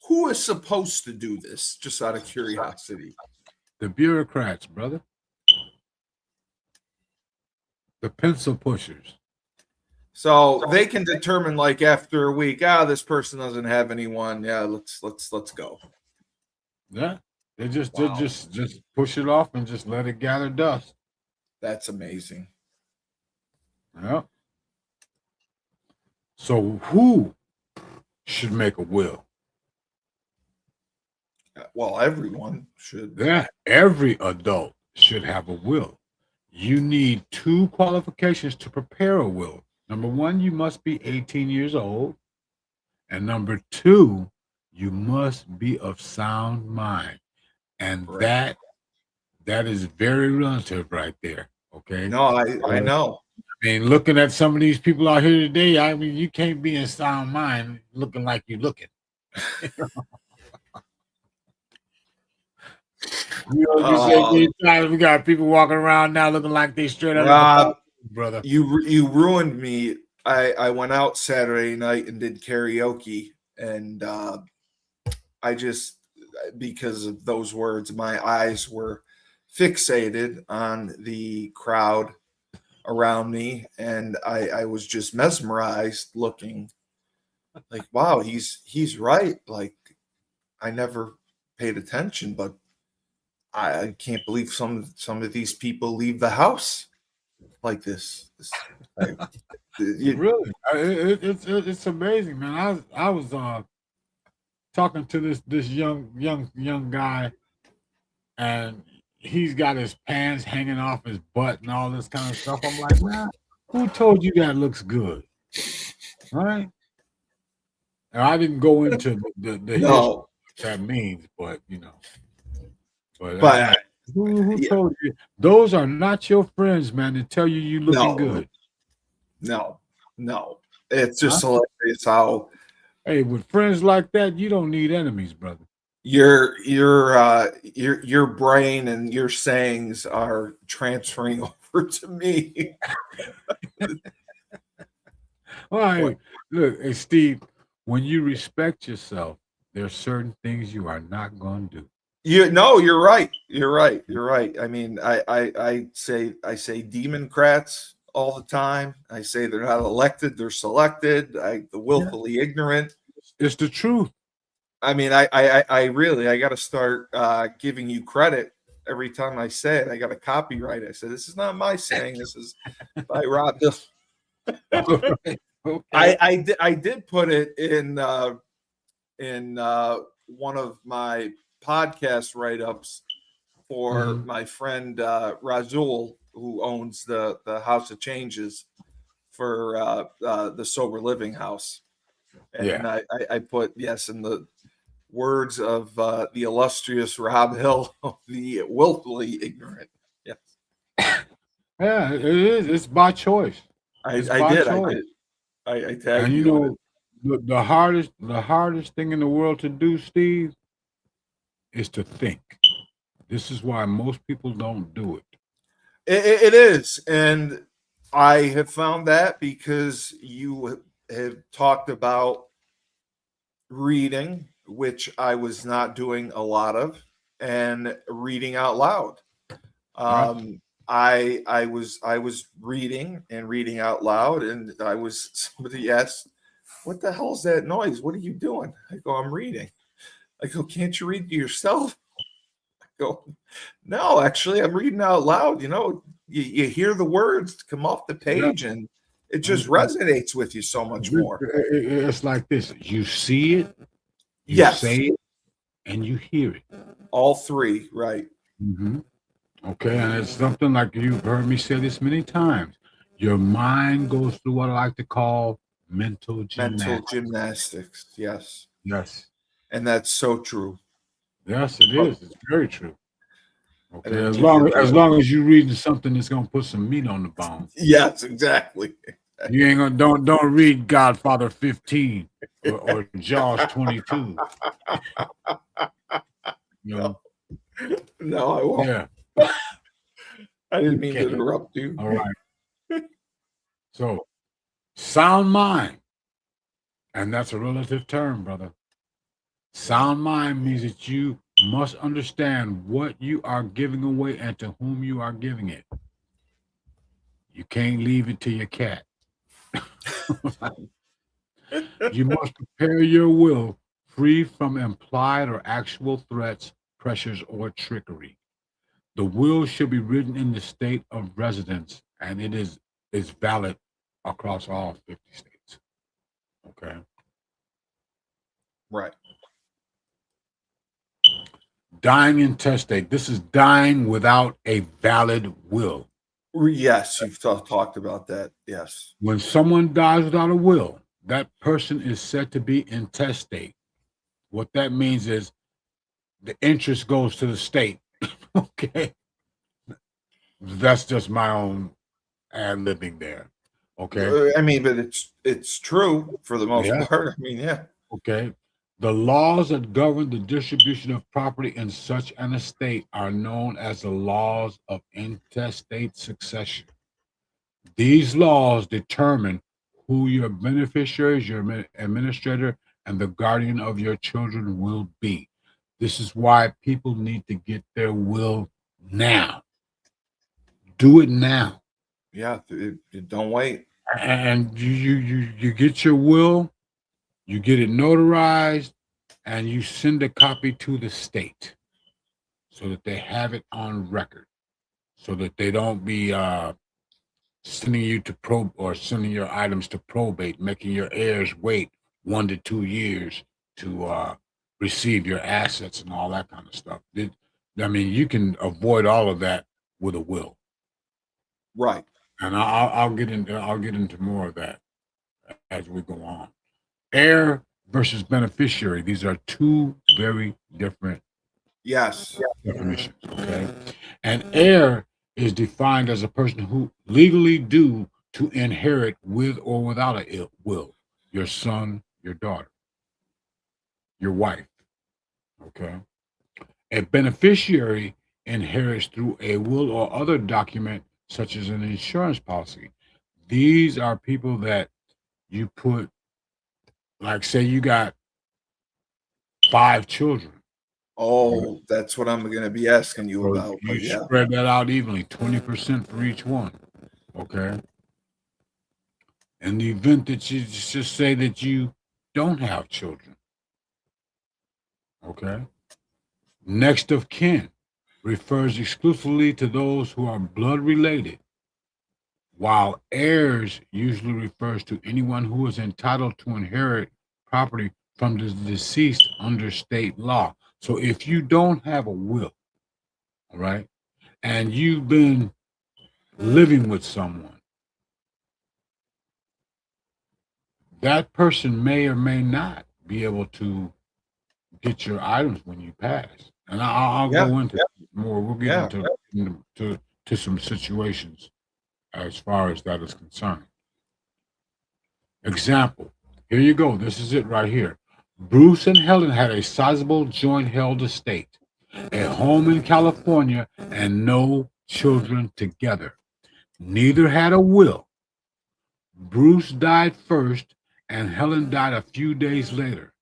who is supposed to do this? Just out of curiosity. The bureaucrats, brother. The pencil pushers. So they can determine, like, after a week, this person doesn't have anyone. Yeah, let's go. Yeah. They just Wow. just push it off and just let it gather dust. That's amazing. Yeah. So who should make a will? Well, everyone should. Yeah, every adult should have a will. You need 2 qualifications to prepare a will. Number 1, you must be 18 years old. And number 2, you must be of sound mind. And Right. that is very relative right there. Okay. No, I know. I mean, looking at some of these people out here today, I mean, you can't be in sound mind looking like you're looking. You know, you say many times we got people walking around now looking like they straight out of the brother. You ruined me. I went out Saturday night and did karaoke, and I just, because of those words, my eyes were fixated on the crowd around me, and I was just mesmerized, looking like, wow, he's right. Like, I never paid attention, but I can't believe some of these people leave the house like this. Really, it's amazing, man. I was talking to this young guy, and he's got his pants hanging off his butt and all this kind of stuff. I'm like, man, who told you that looks good? Right? And I didn't go into the history No, that means, but but but who yeah, told you? Those are not your friends, man, to tell you looking no, good. no. It's Huh? just hilarious how Hey, with friends like that, you don't need enemies, brother. your brain and your sayings are transferring over to me. All right, look, hey Steve, when you respect yourself, there's certain things you are not going to do. You're right. You're right. You're right. I mean, I say Democrats all the time. I say they're not elected, they're selected. The willfully ignorant. It's the truth. I mean, I really, I got to start giving you credit every time I say it. I got to copyright. I said, this is not my saying. This is by Rob. Okay. I did put it in one of my podcast write-ups for Mhm. my friend Razul, who owns the House of Changes for the Sober Living House. And Yeah. I put, yes, in the words of the illustrious Rob Hill, the willfully ignorant. Yes, Yeah, it is. It's by choice. I It's by did. choice. I And tagged you you in it. know, the hardest thing in the world to do, Steve, is to think. This is why most people don't do it. It is, and I have found that because you have talked about reading, which I was not doing a lot of, and reading out loud. Right? I was reading and reading out loud, and somebody asked, "What the hell is that noise? What are you doing?" I go, "I'm reading." I go, "Can't you read to yourself?" I go, "No, actually, I'm reading out loud. You hear the words come off the Yeah. page, and it just resonates with you so much more." It's like this. You see it, you Yes, say it, and you hear it. all three, right? Mhm. Okay, and it's something like you've heard me say this many times. Your mind goes through what I like to call mental Mental gymnastics. gymnastics, yes, Yes. and that's so true. Yes, it Oh, is. It's very true. I Okay. didn't As give you long the as long as you're reading something that's gonna put some meat on the bone. yes, exactly. You ain't gonna don't read Godfather 15 or Jaws 22. You know? No, I won't. Yeah. I didn't mean to Okay. interrupt you. All right. So sound mind, and that's a relative term, brother. Sound mind means that you must understand what you are giving away and to whom you are giving it. You can't leave it to your cat. You must prepare your will free from implied or actual threats, pressures, or trickery. The will should be written in the state of residence, and it is valid across all 50 states. Okay. Right. Dying intestate. This is dying without a valid will. Yes, you've talked about that. Yes. When someone dies without a will, that person is said to be intestate. What that means is the interest goes to the state. Okay. That's just my own ad libbing there. Okay. I mean, but it's true for the most Yeah. part. I mean, yeah. Okay. The laws that govern the distribution of property in such an estate are known as the laws of intestate succession. These laws determine who your beneficiaries, your administrator, and the guardian of your children will be. This is why people need to get their will now. Do it now. Yeah, don't wait. And you get your will, you get it notarized, and you send a copy to the state so that they have it on record, so that they don't be sending you to probe or sending your items to probate, making your heirs wait 1 to 2 years to receive your assets and all that kind of stuff. I mean, you can avoid all of that with a will, Right. and I'll get into more of that as we go on. Heir versus beneficiary; these are two very different Yes. definitions. Okay, an heir is defined as a person who legally due to inherit with or without a will. Your son, your daughter, your wife. Okay. A beneficiary inherits through a will or other document, such as an insurance policy. These are people that you put, like, say you got 5 children. Oh, that's what I'm going to be asking you So about. you But yeah. spread that out evenly, 20% for each one. Okay. In the event that you just say that you don't have children. Okay. Next of kin refers exclusively to those who are blood related, while heirs usually refers to anyone who is entitled to inherit property from the deceased under state law. So if you don't have a will, all right, and you've been living with someone, that person may or may not be able to get your items when you pass. And I'll Yeah, go into more. We'll get yeah. into some situations as far as that is concerned. Example, here you go. This is it right here. Bruce and Helen had a sizable joint held estate, a home in California, and no children together. Neither had a will. Bruce died first, and Helen died a few days later.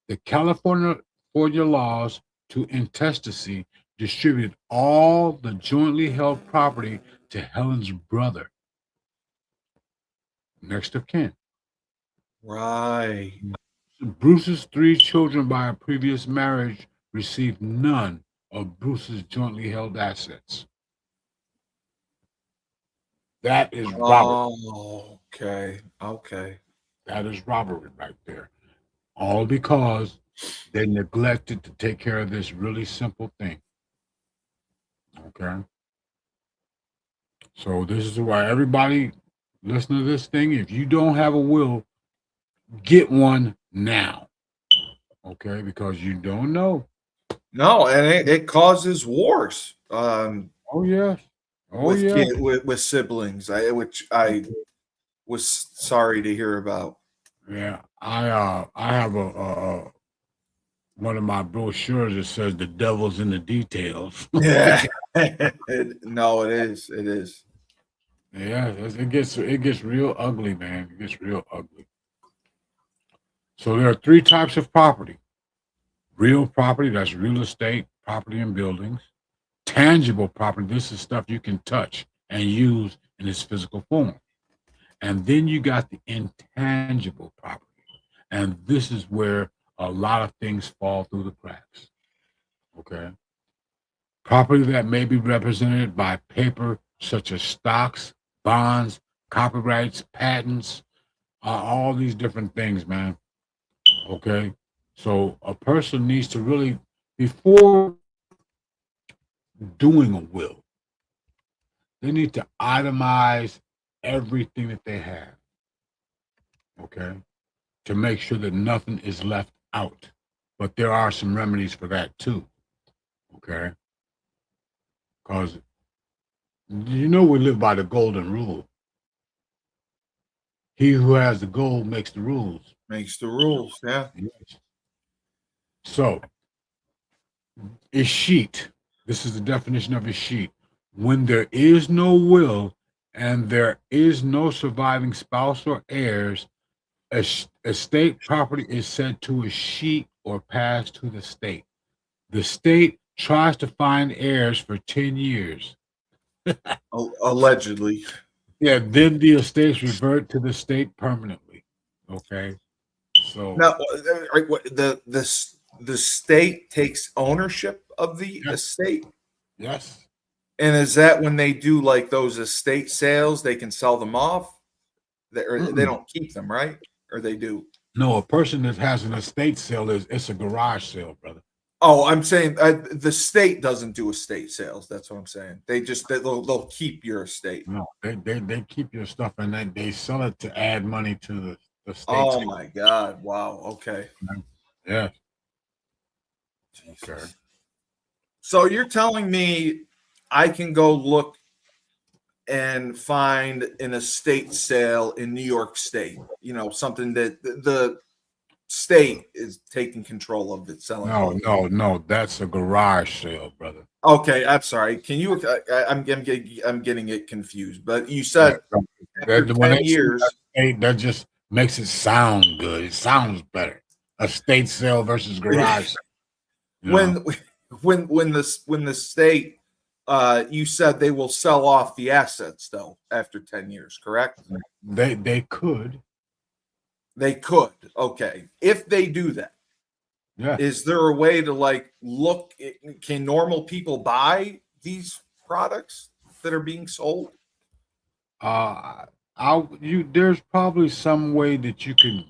The California laws to intestacy distributed all the jointly held property to Helen's brother, next of kin. Right. Bruce's 3 children by a previous marriage received none of Bruce's jointly held assets. That is robbery. Oh, okay. Okay. That is robbery right there. All because they neglected to take care of this really simple thing. Okay. So this is why everybody listen to this thing. If you don't have a will, get one now. Okay, because you don't know. No, and it causes wars. Oh yes. Oh with yeah. with siblings, which I was sorry to hear about. Yeah. I have a one of my brochures that says the devil's in the details. Yeah. No, it is. It is. Yeah, it gets real ugly, man. It gets real ugly. So there are 3 types of property. Real property, that's real estate, property and buildings. Tangible property, this is stuff you can touch and use in its physical form. And then you got the intangible property. And this is where a lot of things fall through the cracks. Okay. Property that may be represented by paper such as stocks, bonds, copyrights, patents, all these different things, man. Okay. So a person needs to really, before doing a will, they need to itemize everything that they have. Okay. To make sure that nothing is left out. But there are some remedies for that too. Okay. Because we live by the golden rule. He who has the gold makes the rules. Makes the rules. Yeah. Yes. So, escheat. This is the definition of escheat. When there is no will and there is no surviving spouse or heirs, estate property is said to escheat or pass to the state. The state tries to find heirs for 10 years. Allegedly. Yeah, then the estates revert to the state permanently. Okay. So Now, the state takes ownership of the Yes. estate, yes. and is that when they do like those estate sales, they can sell them off? Or they Mm-mm. don't keep them, right? Or they do? No, a person that has an estate sale it's a garage sale, brother. Oh, I'm saying the state doesn't do estate sales. That's what I'm saying. They'll keep your estate. No, they keep your stuff and then they sell it to add money to the state. Oh my God! Wow. Okay. Yeah. Jesus. Okay. So you're telling me I can go look and find an estate sale in New York State? You know, something that the state is taking control of it selling. No, that's a garage sale, brother. Okay, I'm sorry. Can you? I'm getting it confused. But you said after When 10 they say years. estate, that just makes it sound good. It sounds better. Estate sale versus garage sale. You know? When the state you said they will sell off the assets though after 10 years, correct? They could. They could. Okay. If they do that, Yeah. is there a way to like look? Can normal people buy these products that are being sold? There's probably some way that you can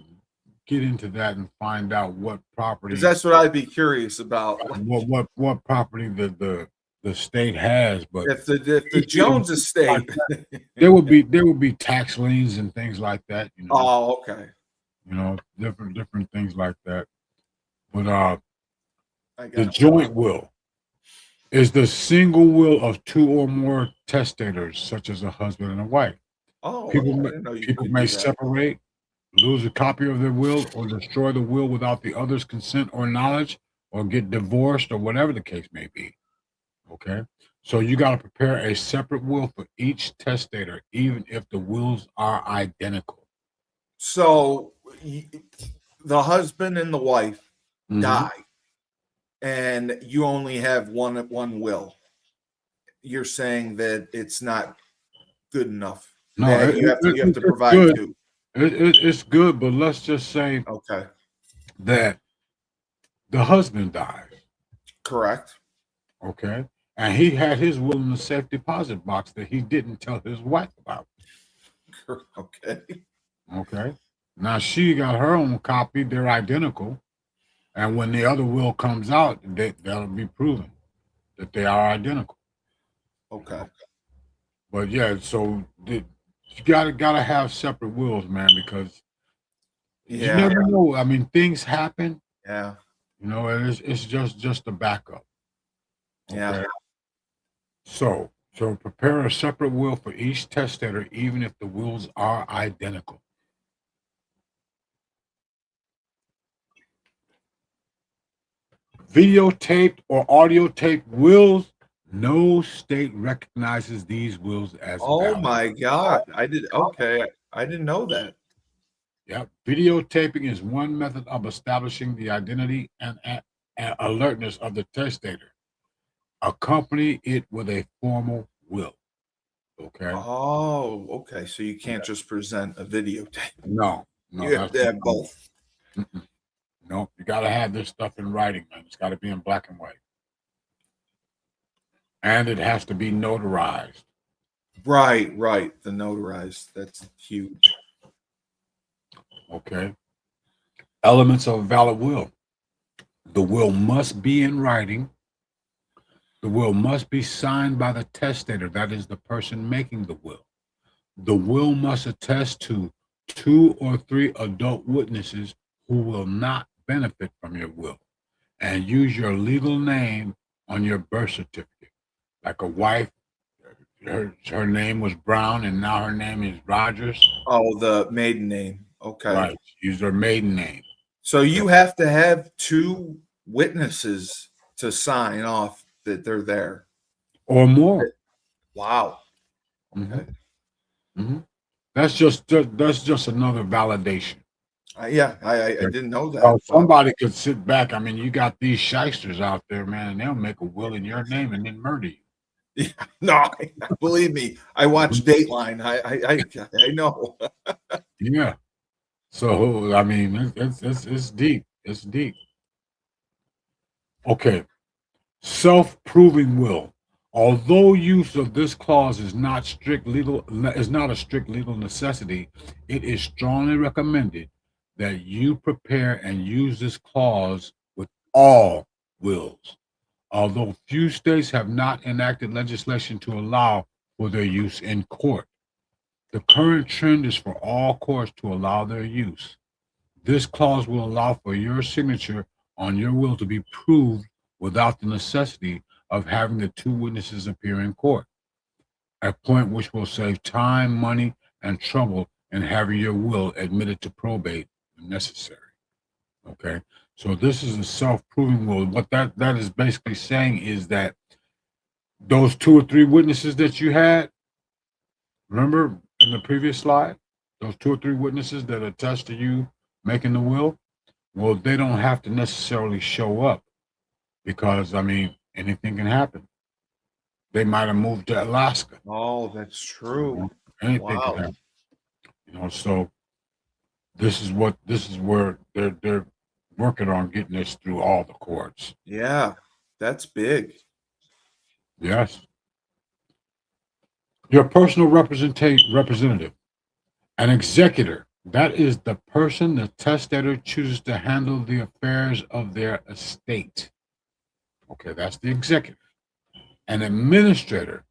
get into that and find out what property. Because that's what I'd be curious about. What property the state has, but If the Jones estate. there would be tax liens and things like that. You know, Oh, okay. Different things like that. But I the got it. joint will is the single will of two or more testators, such as a husband and a wife. Oh, People I may, didn't know you people could may do that. separate, lose a copy of their will, or destroy the will without the other's consent or knowledge, or get divorced, or whatever the case may be. Okay, so you got to prepare a separate will for each testator, even if the wills are identical. So the husband and the wife Mhm. die, and you only have one will. You're saying that it's not good enough. No, That you have to it's provide good. two. It's good, but let's just say Okay, that the husband dies, correct. okay, and he had his will in the safe deposit box that he didn't tell his wife about. Okay. Okay, now she got her own copy; they're identical, and when the other will comes out, that'll be proven that they are identical. Okay. But yeah, so you gotta have separate wills, man, because you Yeah. never know. I mean, things happen, Yeah. and it's just a backup. Yeah. So prepare a separate will for each testator, even if the wills are identical. Videotaped or audio taped wills, no state recognizes these wills as Oh valid. my God. I didn't know that. Yep. Videotaping is one method of establishing the identity and alertness of the testator. Accompany it with a formal will. Okay. Oh, okay. So you can't just present a videotape. No, You have to have both. Mm-mm. No, you got to have this stuff in writing, man. It's got to be in black and white. And it has to be notarized. Right. The notarized. That's huge. Okay. Elements of a valid will. The will must be in writing. The will must be signed by the testator, that is the person making the will. The will must attest to 2 or 3 adult witnesses who will not benefit from your will, and use your legal name on your birth certificate. Like a wife, her name was Brown and now her name is Rogers. Oh, the maiden name. Okay. Right. Use her maiden name. So you have to have 2 witnesses to sign off that they're there. Or more. Wow. Mhm. Okay. Mhm. That's just another validation. Yeah, I didn't know that. So But somebody could sit back. I mean, you got these shysters out there, man, and they'll make a will in your name and then murder you. yeah, no, believe me, I watch Dateline. I know. Yeah. So I mean, it's deep. It's deep. Okay. Self-proving will. Although use of this clause is not a strict legal necessity, it is strongly recommended that you prepare and use this clause with all wills. Although few states have not enacted legislation to allow for their use in court, the current trend is for all courts to allow their use. This clause will allow for your signature on your will to be proved without the necessity of having the two witnesses appear in court, a point which will save time, money, and trouble in having your will admitted to probate if necessary. Okay, so this is a self-proving will. What that is basically saying is that those two or three witnesses that you had, remember in the previous slide, those two or three witnesses that attest to you making the will, well, they don't have to necessarily show up because, I mean, anything can happen. They might have moved to Alaska. Oh, that's You true. know, anything Wow. can happen. So this is where they're working on getting this through all the courts. Yeah, that's big. Yes. Your personal representative, an executor. That is the person the testator chooses to handle the affairs of their estate. Okay, that's the executor. An administrator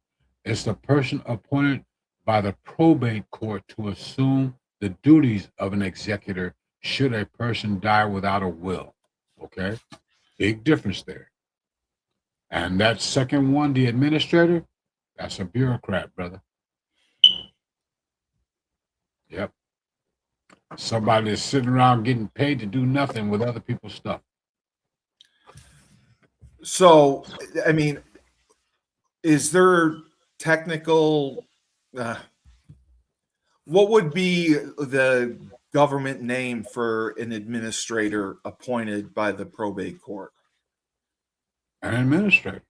is the person appointed by the probate court to assume the duties of an executor should a person die without a will. Okay, big difference there. And that second one, the administrator, that's a bureaucrat, brother. Yep. Somebody that's sitting around getting paid to do nothing with other people's stuff. So, I mean, is there technical? What would be the government name for an administrator appointed by the probate court? An administrator.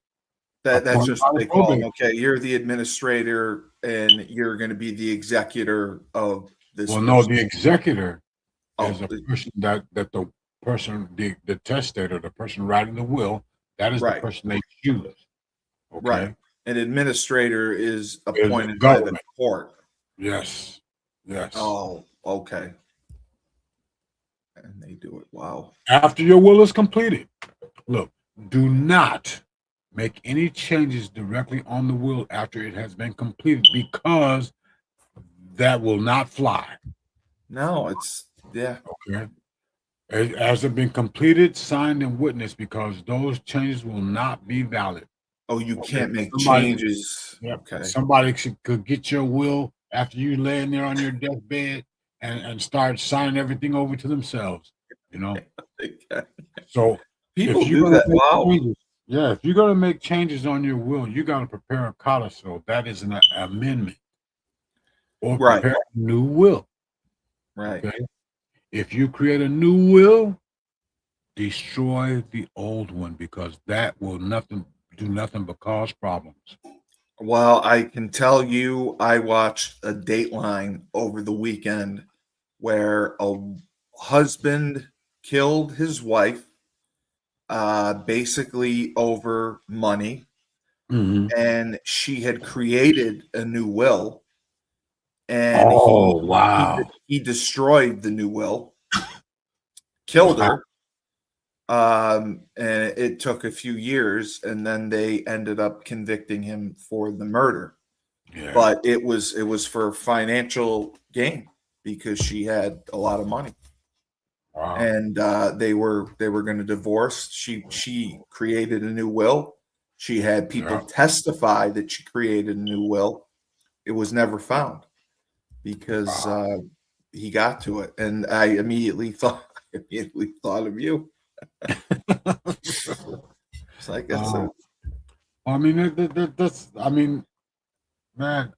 That's Appointed just by what the they call them. probate. Okay, you're the administrator, and you're going to be the executor of this. Well, no, person. the executor is Oh, a person that the person, the testator, the person writing the will, that is the Right. person they choose. Okay. Right. An administrator is the appointed by the government. court. Yes. Yes. Oh, okay. And they do it. Wow. After your will is completed, look, do not make any changes directly on the will after it has been completed because that will not fly. No, it's yeah. Okay. Has it been completed, signed, and witnessed because those changes will not be valid. Oh, you Okay, can't make somebody- changes. Yep. Okay. Somebody could get your will after you laying there on your deathbed and start signing everything over to themselves. So People if you're do gonna that. make Wow. changes, yeah, if you're gonna make changes on your will, you gotta prepare a codicil. That is an amendment. Or Right. prepare a new will. Right. Okay. If you create a new will, destroy the old one because that will do nothing but cause problems. Well, I can tell you, I watched a Dateline over the weekend where a husband killed his wife, basically over money, and she had created a new will, and wow. he destroyed the new will, killed her. And it took a few years, and then they ended up convicting him for the murder. Yeah. But it was for financial gain because she had a lot of money, Wow. and they were going to divorce. She created a new will. She had people testify that she created a new will. It was never found because he got to it, and I immediately thought of you. It's like I mean, that's. I mean, man,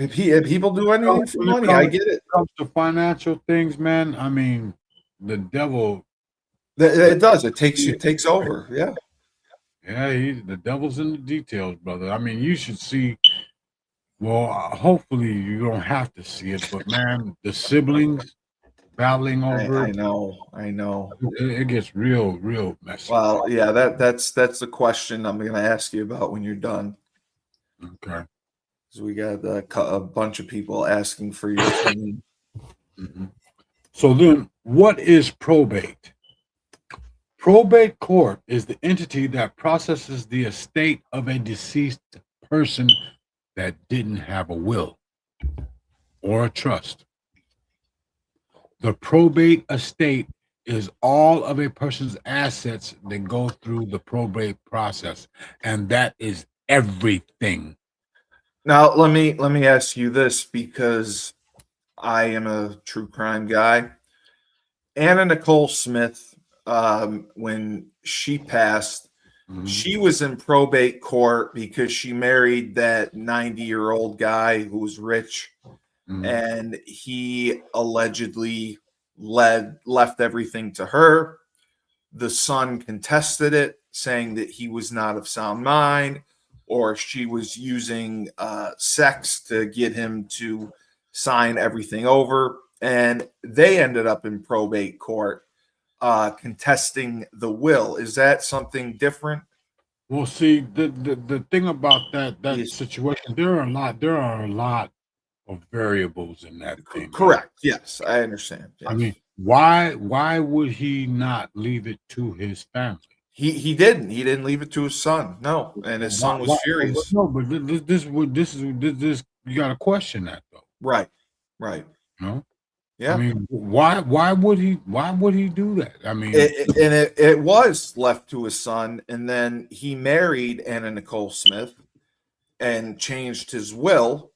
People do anything for When it money. I get it. comes to financial things, man, I mean, the devil, It does. It takes over. Yeah. yeah, the devil's in the details, brother. I mean, you should see. Well, hopefully you don't have to see it, but man, the siblings battling over I know. it gets real messy. Well, yeah, that's the question I'm going to ask you about when you're done. Okay. So we got a bunch of people asking for your opinion. Mhm. So then, what is probate? Probate court is the entity that processes the estate of a deceased person that didn't have a will or a trust. The probate estate is all of a person's assets that go through the probate process, and that is everything. Now, let me ask you this because I am a true crime guy. Anna Nicole Smith, when she passed, Mhm. she was in probate court because she married that 90-year-old guy who was rich, Mhm. and he allegedly left everything to her. The son contested it, saying that he was not of sound mind, or she was using sex to get him to sign everything over. And they ended up in probate court contesting the will. Is that something different? Well, see, the thing about that Yes. situation, there are a lot of variables in that thing, man. Correct. Yes, I understand. I Yes. mean, why would he not leave it to his family? He didn't leave it to his son. No, and his son was furious. No, but this you got to question that though. Right. You know? Yeah. I mean, why would he do that? I mean, It was left to his son, and then he married Anna Nicole Smith and changed his will.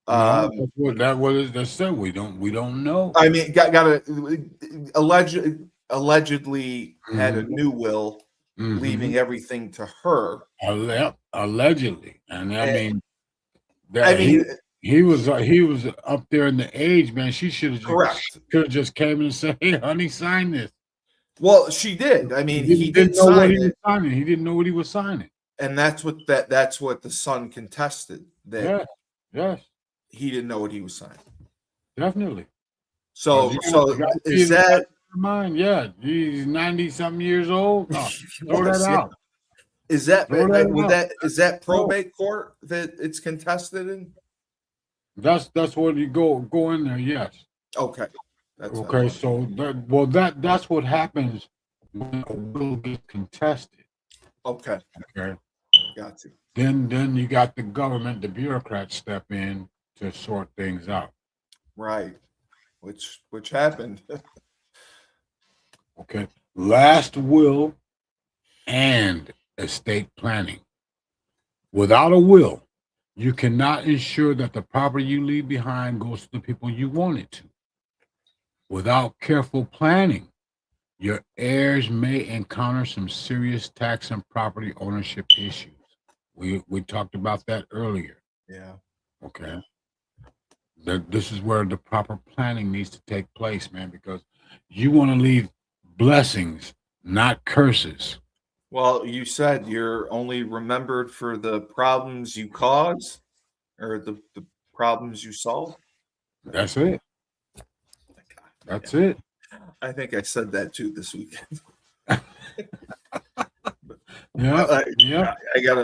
no, that's what it said. We don't know. I mean, got allegedly had a new will, Mhm. leaving everything to her. Allegedly, and I mean, I mean, he was up there in the age, man. She should correct. have just came in and said, "Hey, honey, sign this." Well, she did. I mean, he did didn't know what sign he was it, signing. He didn't know what he was signing. and that's what the son contested, that Yes, he didn't know what he was signing. definitely. So You gotta be is in the back that of your mind? Yeah, he's 90-something years old. No, throw Yes, that yeah. out. Is that Throw that out. is that probate court that it's contested in? That's what you go in there. Yes. Okay. That's what I Okay. wanted. So that's what happens when a will gets contested. Okay. Okay. Got you. Then you got the government, the bureaucrats step in to sort things out. Right. Which happened. Okay. Last will and estate planning. Without a will, you cannot ensure that the property you leave behind goes to the people you want it to. Without careful planning, your heirs may encounter some serious tax and property ownership issues. We talked about that earlier. Yeah. Okay. This is where the proper planning needs to take place, man, because you want to leave blessings, not curses. Well, you said you're only remembered for the problems you cause or the problems you solve. That's it. That's it. I think I said that too this weekend. Yeah. Yeah.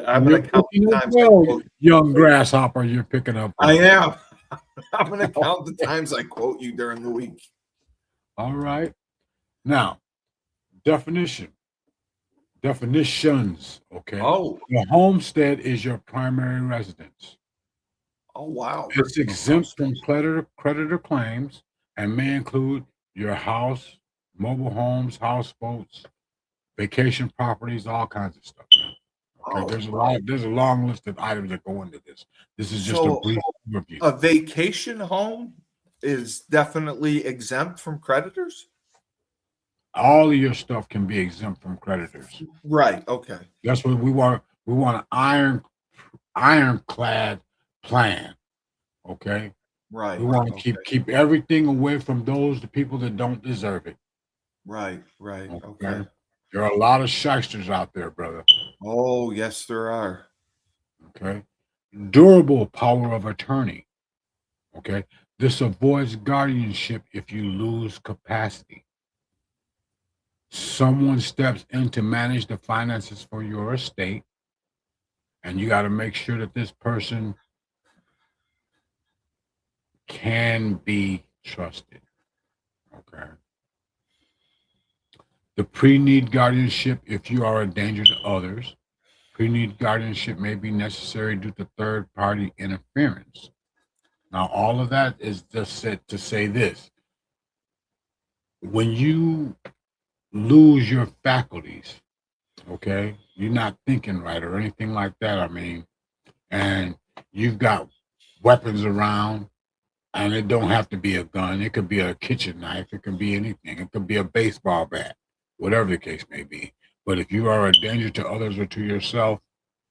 I'm You're gonna count the picking up times I well, quote. young grasshopper, you're picking up. I am. I'm gonna count the times I quote you during the week. All right. Now, definitions. Okay. Oh, The homestead is your primary residence. oh wow. It's exempt from creditor claims and may include your house, mobile homes, houseboats, vacation properties, all kinds of stuff. Okay, Oh, there's a long list of items that go into this. This is just a So- brief review. a vacation home is definitely exempt from creditors? All of your stuff can be exempt from creditors. Right. Okay. That's what we want. We want an ironclad plan. Okay, Right. we want to Okay. keep everything away from the people that don't deserve it. Right. Right. Okay, Okay. there are a lot of shysters out there, brother. Oh, yes, there are. Okay, durable power of attorney. Okay, this avoids guardianship if you lose capacity. Someone steps in to manage the finances for your estate, and you got to make sure that this person can be trusted. Okay. The pre-need guardianship if you are a danger to others. Pre-need guardianship may be necessary due to third-party interference. Now, all of that is just said to say this. When you lose your faculties, okay, you're not thinking right or anything like that, I mean, and you've got weapons around, and it don't have to be a gun. It could be a kitchen knife. It could be anything. It could be a baseball bat, whatever the case may be. But if you are a danger to others or to yourself,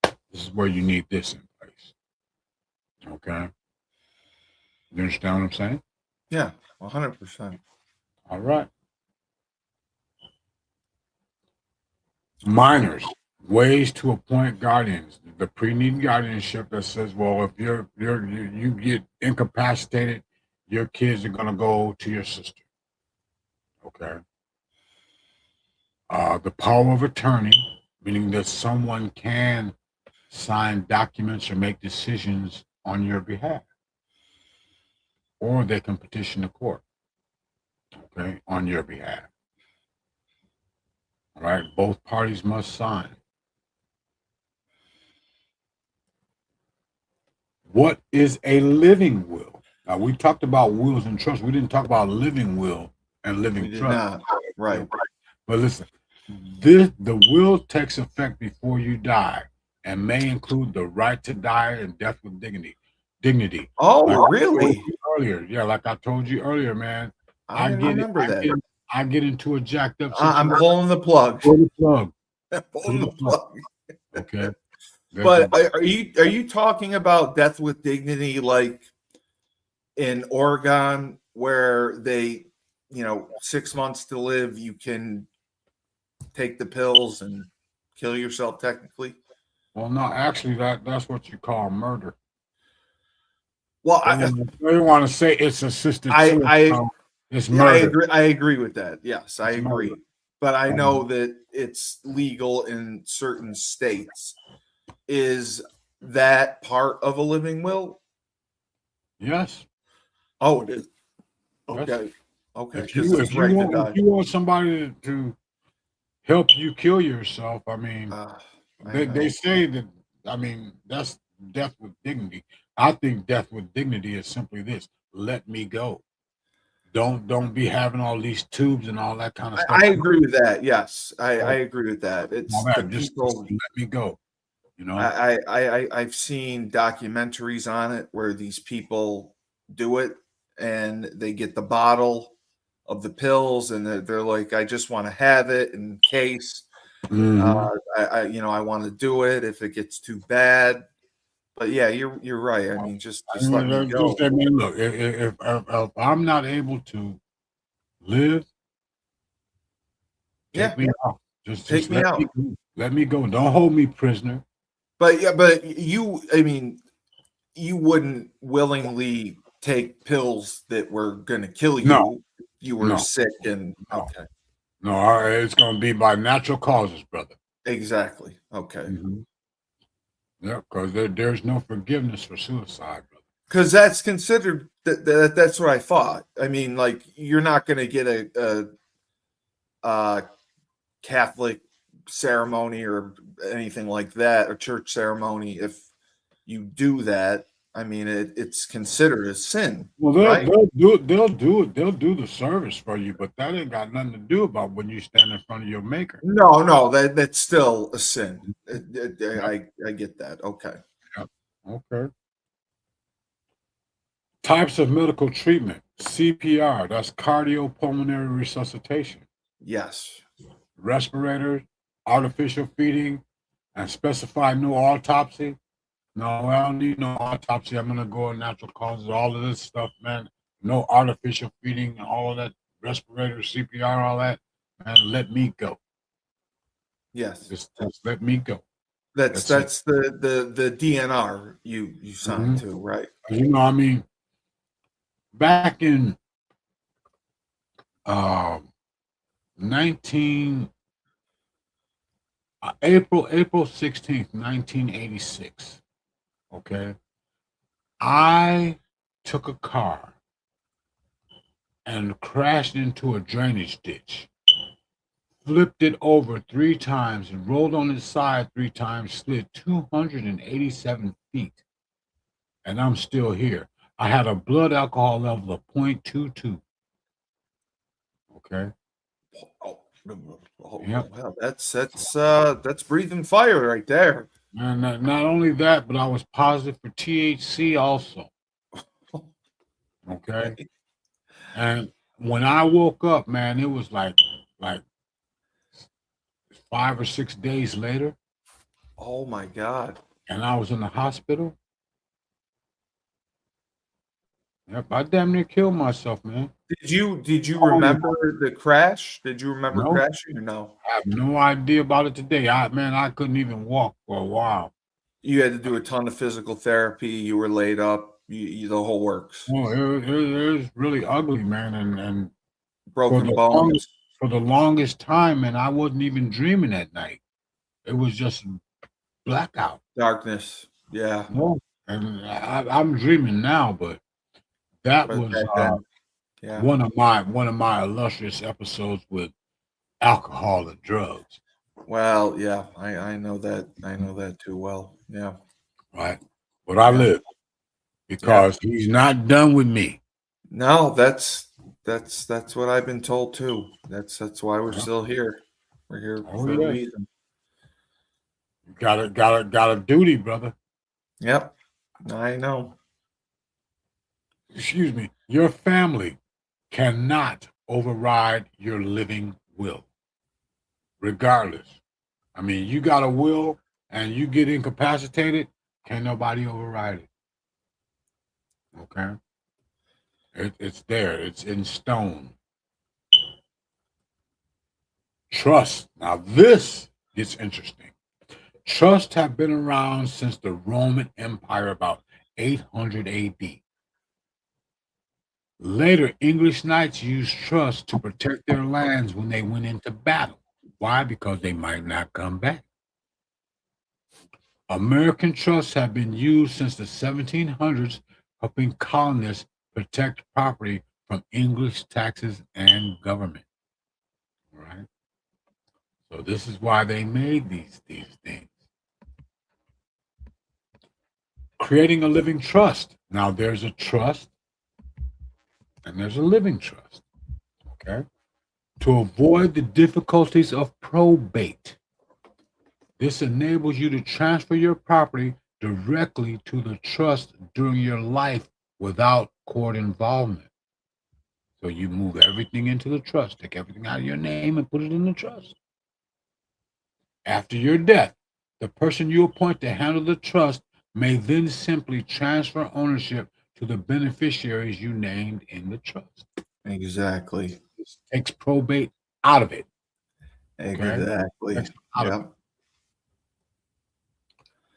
this is where you need this in place. Okay? You understand what I'm saying? Yeah, 100%. All right. Minors, ways to appoint guardians. The pre-need guardianship that says, well, if you get incapacitated, your kids are gonna go to your sister. Okay. The power of attorney, meaning that someone can sign documents or make decisions on your behalf, or they can petition the court, okay, on your behalf. All right, both parties must sign. What is a living will? Now, we talked about wills and trusts. We didn't talk about living will and living We did trust. not. Right. But listen, the will takes effect before you die and may include the right to die and death with dignity. Oh, Like I told really? you earlier, yeah, like I told you earlier, man. I didn't remember that. I get into a jacked up I'm situation. pulling the plug. Pull the plug. Pulling the plug. Okay. But are you talking about death with dignity, like in Oregon, where they, 6 months to live, you can take the pills and kill yourself technically? Well, no, actually, that's what you call murder. Well, They want to say it's assisted I suicide. It's I murder. agree. I agree with that. Yes, I It's agree. murder. But I know that it's legal in certain states. Is that part of a living will? Yes. Oh, it is. Yes. Okay. Okay. If you, 'Cause it's if, you right to want, die. if you want somebody to help you kill yourself, I mean, I they know. say that, I mean, that's death with dignity. I think death with dignity is simply this: let me go. Don't be having all these tubes and all that kind of stuff. I agree with that. Yes, I agree with that. It's All the right, just people. let me go. You know, I've seen documentaries on it where these people do it and they get the bottle of the pills and they're like, I just want to have it in case. Mhm. I want to do it if it gets too bad. But yeah, you're right. I mean, just let me go. I mean, look, if I'm not able to live, Yeah, take me out. Just take me let out. me go. Let me go. Don't hold me prisoner. But I mean, you wouldn't willingly take pills that were going to kill you. No. If you were No. sick and No. okay. No, it's going to be by natural causes, brother. Exactly. Okay. Mm-hmm. Yeah, because there's no forgiveness for suicide, brother. Because that's considered that's what I thought. I mean, like you're not going to get a Catholic ceremony or anything like that, or church ceremony if you do that. I mean, it's considered a sin. Well, right? they'll do the service for you, but that ain't got nothing to do about when you stand in front of your maker. No, that's still a sin. I get that. Okay. Okay. Types of medical treatment: CPR, that's cardiopulmonary resuscitation, Yes. respirators, artificial feeding, and specified no autopsy, No, I don't need no autopsy. I'm gonna go with natural causes. All of this stuff, man. No artificial feeding, all of that respirator, CPR, all that. Man, let me go. Yes. Just let me go. That's That's it. the DNR you signed Mhm. to, right? You know, I mean, back in 19 April 16th, 1986. Okay. I took a car and crashed into a drainage ditch, flipped it over 3 times and rolled on its side 3 times, slid 287 feet, and I'm still here. I had a blood alcohol level of 0.22. Okay. Oh, Yep. well, that's breathing fire right there. And not only that, but I was positive for THC also. Okay. And when I woke up, man, it was like 5 or 6 days later, Oh my God. and I was in the hospital. Yep, I damn near killed myself, man. Did you Oh, yeah. remember the crash? Did you remember No, crashing or no? I have no idea about it today. I couldn't even walk for a while. You had to do a ton of physical therapy. You were laid up. The whole works. Oh, it was really ugly, man. And for Broken the longest bones, for the longest time, man, I wasn't even dreaming at night. It was just blackout. darkness. Yeah, No, and I'm dreaming now, but that but was back then, yeah. one of my illustrious episodes with alcohol and drugs. Well, yeah. I know that. I know that too well. Yeah, Right, but I yeah, live yeah. because he's not done with me. No, that's what I've been told too. That's why we're Yeah. still here. We're here Oh for a yeah, reason. got a duty, brother. Yep, I know. Excuse me. Your family cannot override your living will, regardless. I mean, you got a will and you get incapacitated, can't nobody override it. Okay, it's there. It's in stone. Trust. Now this gets interesting. Trusts have been around since the Roman Empire, about 800 AD. Later, English knights used trusts to protect their lands when they went into battle. Why? Because they might not come back. American trusts have been used since the 1700s, helping colonists protect property from English taxes and government. All right. So this is why they made these things. Creating a living trust. Now there's a trust and there's a living trust. Okay. To avoid the difficulties of probate. This enables you to transfer your property directly to the trust during your life without court involvement. So you move everything into the trust, take everything out of your name and put it in the trust. After your death, the person you appoint to handle the trust may then simply transfer ownership to the beneficiaries you named in the trust. Exactly. This takes probate out of it. Okay? Exactly. Takes it out of it. Yep.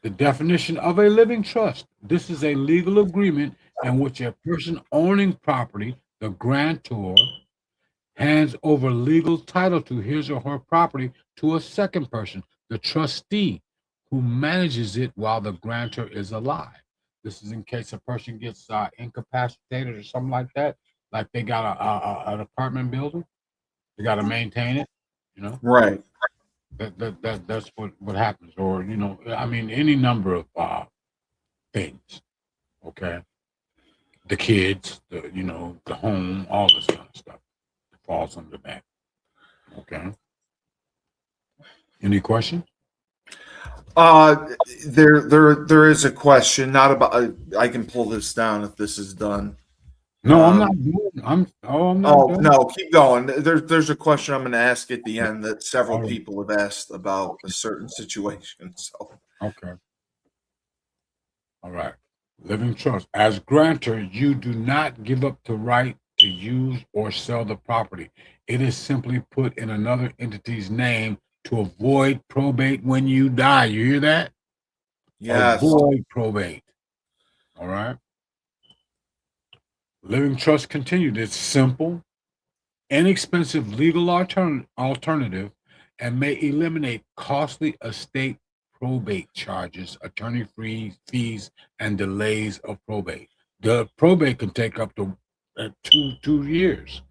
The definition of a living trust. This is a legal agreement in which a person owning property, the grantor, hands over legal title to his or her property to a second person, the trustee, who manages it while the grantor is alive. This is in case a person gets incapacitated or something like that, like they got an apartment building, they got to maintain it, you know. Right. That's what happens, or I mean, any number of things. Okay, the kids, the home, all this kind of stuff falls under that. Okay. Any question? There is a question, not about. I can pull this down if this is done. No, I'm Um, not doing. I'm not Oh, done. no, keep going. There's a question I'm going to ask at the end that several All right. people have asked about a certain situation. So, Okay. All right. Living trust. As grantor, you do not give up the right to use or sell the property. It is simply put in another entity's name to avoid probate when you die. You hear that? Yes. Avoid probate. All right. Living trust continued. It's simple, inexpensive legal alternative and may eliminate costly estate probate charges, attorney fees, and delays of probate. The probate can take up to 2 years,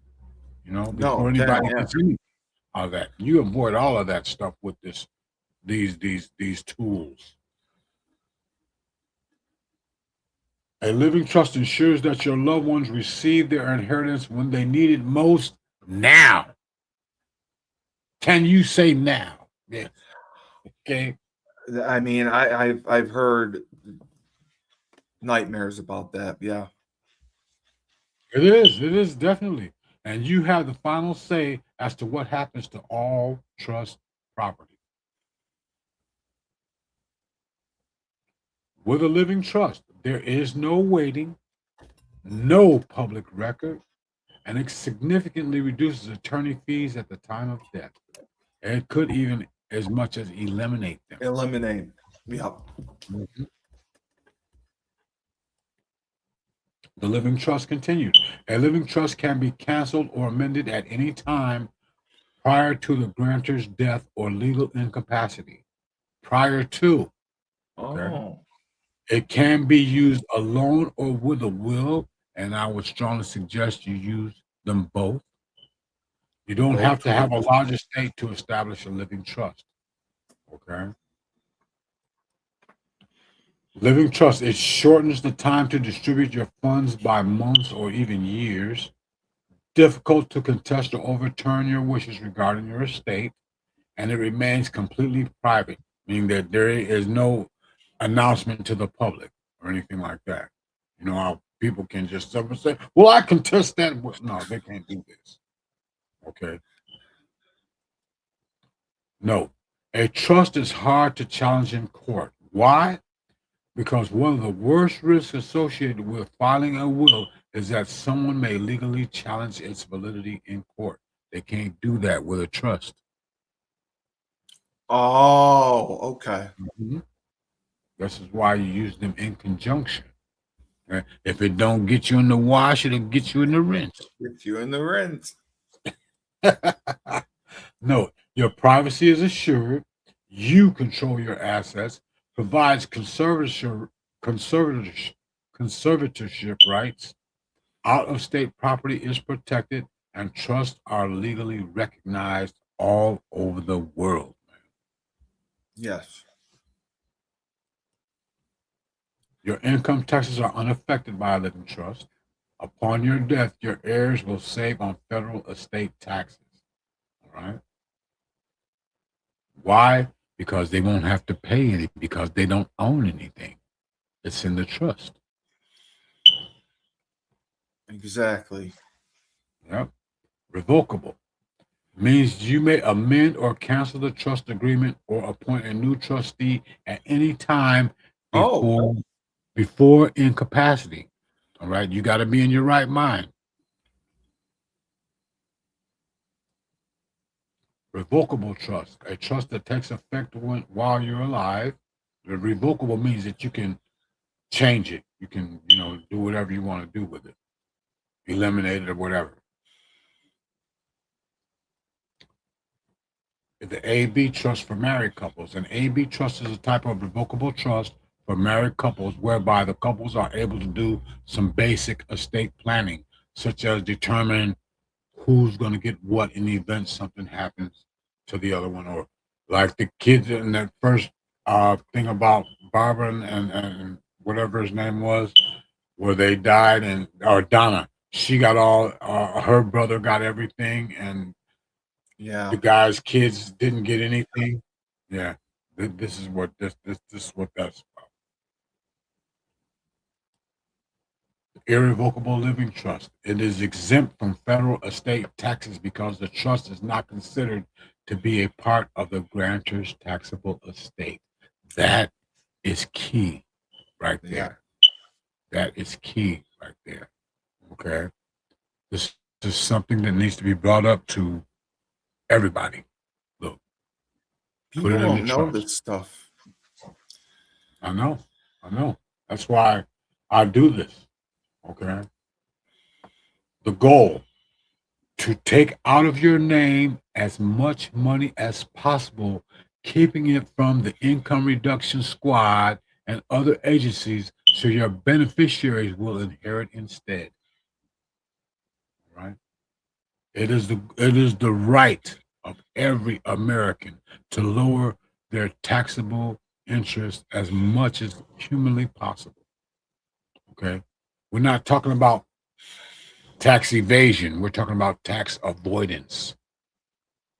before anybody gets any of that. You avoid all of that stuff with these tools. A living trust ensures that your loved ones receive their inheritance when they need it most now. Can you say now? Yeah. Okay. I mean, I've heard nightmares about that. Yeah. It is definitely. And you have the final say as to what happens to all trust property. With a living trust, there is no waiting, no public record, and it significantly reduces attorney fees at the time of death. And it could even as much as eliminate them. Eliminate. Yep. Mhm. The living trust continued. A living trust can be canceled or amended at any time prior to the grantor's death or legal incapacity. Prior to. Oh. It can be used alone or with a will, and I would strongly suggest you use them both. You don't have to have a large estate to establish a living trust. Okay. Living trust, it shortens the time to distribute your funds by months or even years. Difficult to contest or overturn your wishes regarding your estate, and it remains completely private, meaning that there is no announcement to the public or anything like that. You know how people can just say, well, I contest that. No, they can't do this. Okay. No, a trust is hard to challenge in court. Why? Because one of the worst risks associated with filing a will is that someone may legally challenge its validity in court. They can't do that with a trust. Oh, okay. Mm-hmm. This is why you use them in conjunction. Right? If it don't get you in the wash, it'll get you in the rinse. Get you in the rinse. No, your privacy is assured. You control your assets, provides conservatorship rights. Out of state property is protected, and trusts are legally recognized all over the world. Yes. Your income taxes are unaffected by a living trust. Upon your death, your heirs will save on federal estate taxes. All right. Why? Because they won't have to pay any because they don't own anything. It's in the trust. Exactly. Yep. Revocable means you may amend or cancel the trust agreement or appoint a new trustee at any time before incapacity. All right. You got to be in your right mind. Revocable trust, a trust that takes effect while you're alive. The revocable means that you can change it. You can, do whatever you want to do with it. Eliminate it or whatever. The AB trust for married couples. An AB trust is a type of revocable trust for married couples whereby the couples are able to do some basic estate planning, such as determine who's going to get what in the event something happens to the other one, or like the kids in that first thing about Barbara and whatever his name was, where they died, or Donna, she got all her brother got everything, and the guy's kids didn't get anything. Yeah, this is what that's about. Irrevocable living trust. It is exempt from federal estate taxes because the trust is not considered to be a part of the grantor's taxable estate. That is key right Yeah. there. That is key right there. Okay. This is something that needs to be brought up to everybody. Look, People it in don't the know trust. this stuff. I know. That's why I do this. Okay. The goal to take out of your name as much money as possible, keeping it from the income reduction squad and other agencies so your beneficiaries will inherit instead. Right? It is the right of every American to lower their taxable interest as much as humanly possible. Okay? We're not talking about tax evasion, we're talking about tax avoidance.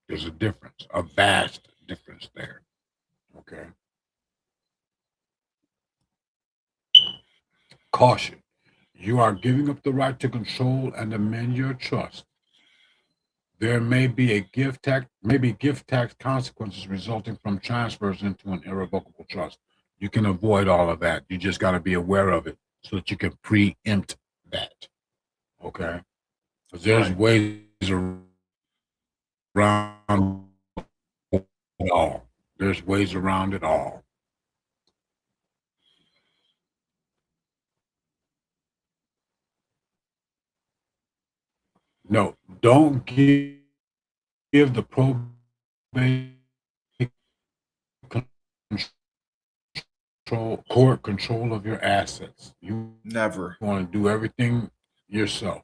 There's a difference, a vast difference there. Okay. Caution. You are giving up the right to control and amend your trust. There may be gift tax consequences resulting from transfers into an irrevocable trust. You can avoid all of that. You just got to be aware of it so that you can preempt that. Okay. Because there's Right. ways around it all. There's ways around it all. No, don't give the probate court control of your assets. You Never. want to do everything yourself.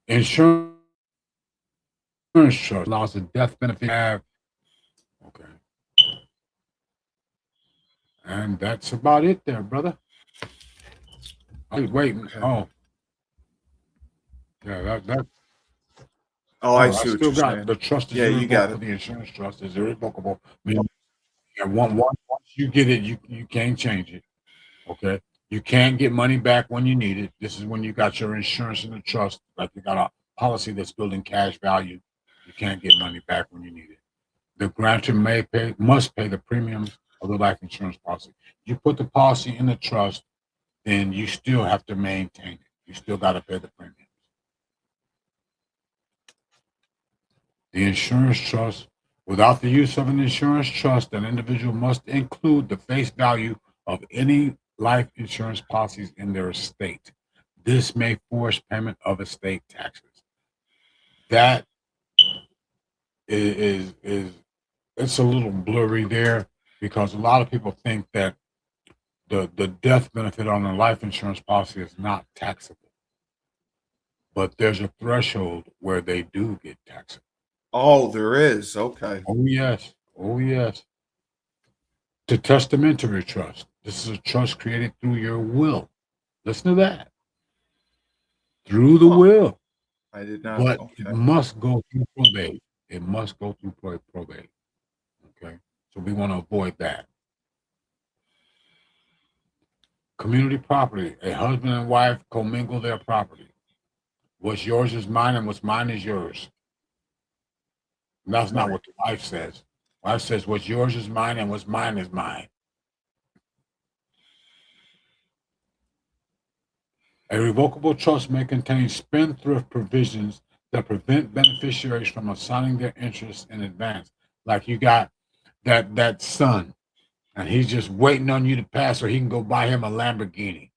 Insurance trust allows the death benefit to have. Okay. And that's about it there, brother. Wait. Okay. Oh. Yeah, that Oh, I I see what still you're got saying. the trust is Yeah, you got irrevocable. it. The insurance trust is irrevocable. Meaning, once you get it, you can't change it. Okay. You can't get money back when you need it. This is when you got your insurance in the trust, like you got a policy that's building cash value. You can't get money back when you need it. The grantor must pay the premiums of the life insurance policy. You put the policy in the trust, then you still have to maintain it. You still got to pay the premiums. The insurance trust, without the use of an insurance trust, an individual must include the face value of any life insurance policies in their estate. This may force payment of estate taxes. That is it's a little blurry there because a lot of people think that the death benefit on a life insurance policy is not taxable. But there's a threshold where they do get taxable. Oh, there is. Okay. Oh yes. Oh yes. The testamentary trust. This is a trust created through your will. Listen to that. Through the Huh. will. I did not. But it Okay. must go through probate. It must go through probate. Okay. So we want to avoid that. Community property. A husband and wife commingle their property. What's yours is mine, and what's mine is yours. And that's not Right. what the wife says. Wife says, what's yours is mine, and what's mine is mine. A revocable trust may contain spendthrift provisions that prevent beneficiaries from assigning their interests in advance. Like you got that son, and he's just waiting on you to pass so he can go buy him a Lamborghini.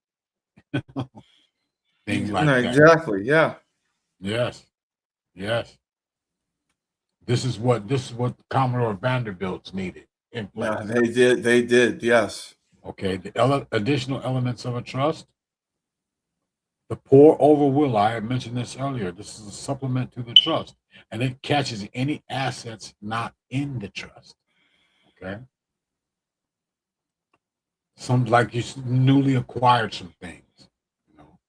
Things like that. Exactly. Yeah. Yes. Yes. This is what Commodore Vanderbilt's needed in place. Yeah, they did. They did. Yes. Okay. The additional elements of a trust. The pour over will, I had mentioned this earlier. This is a supplement to the trust, and it catches any assets not in the trust. Okay. Some like you newly acquired some things. You know.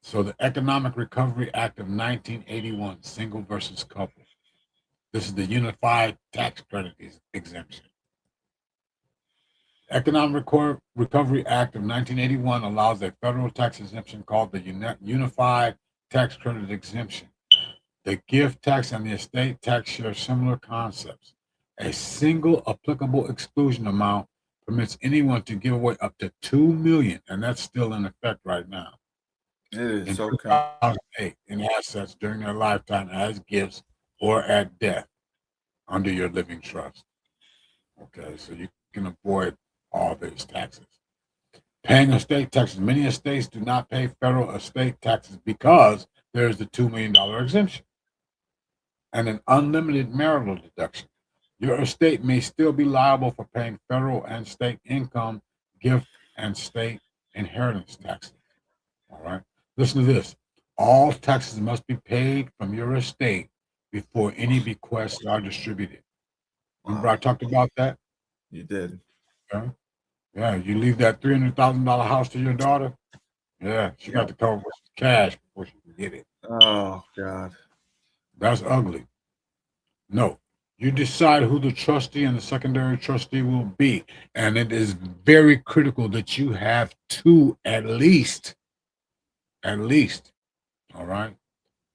So the Economic Recovery Act of 1981, single versus couple. This is the Unified Tax Credit Exemption. Economic Recovery Act of 1981 allows a federal tax exemption called the Unified Tax Credit Exemption. The gift tax and the estate tax share similar concepts. A single applicable exclusion amount permits anyone to give away up to $2 million, and that's still in effect right now. It In is okay. 2008, in assets during their lifetime as gifts or at death under your living trust. Okay, so you can avoid all these taxes. Paying estate taxes. Many estates do not pay federal estate taxes because there's the $2 million exemption and an unlimited marital deduction. Your estate may still be liable for paying federal and state income, gift, and state inheritance taxes. All right. Listen to this. All taxes must be paid from your estate before any bequests are distributed. Remember I talked about that? You did. Okay. Yeah, you leave that $300,000 house to your daughter. Yeah, she got to come up with some cash before she can get it. Oh God. That's ugly. No, you decide who the trustee and the secondary trustee will be. And it is very critical that you have two at least. All right?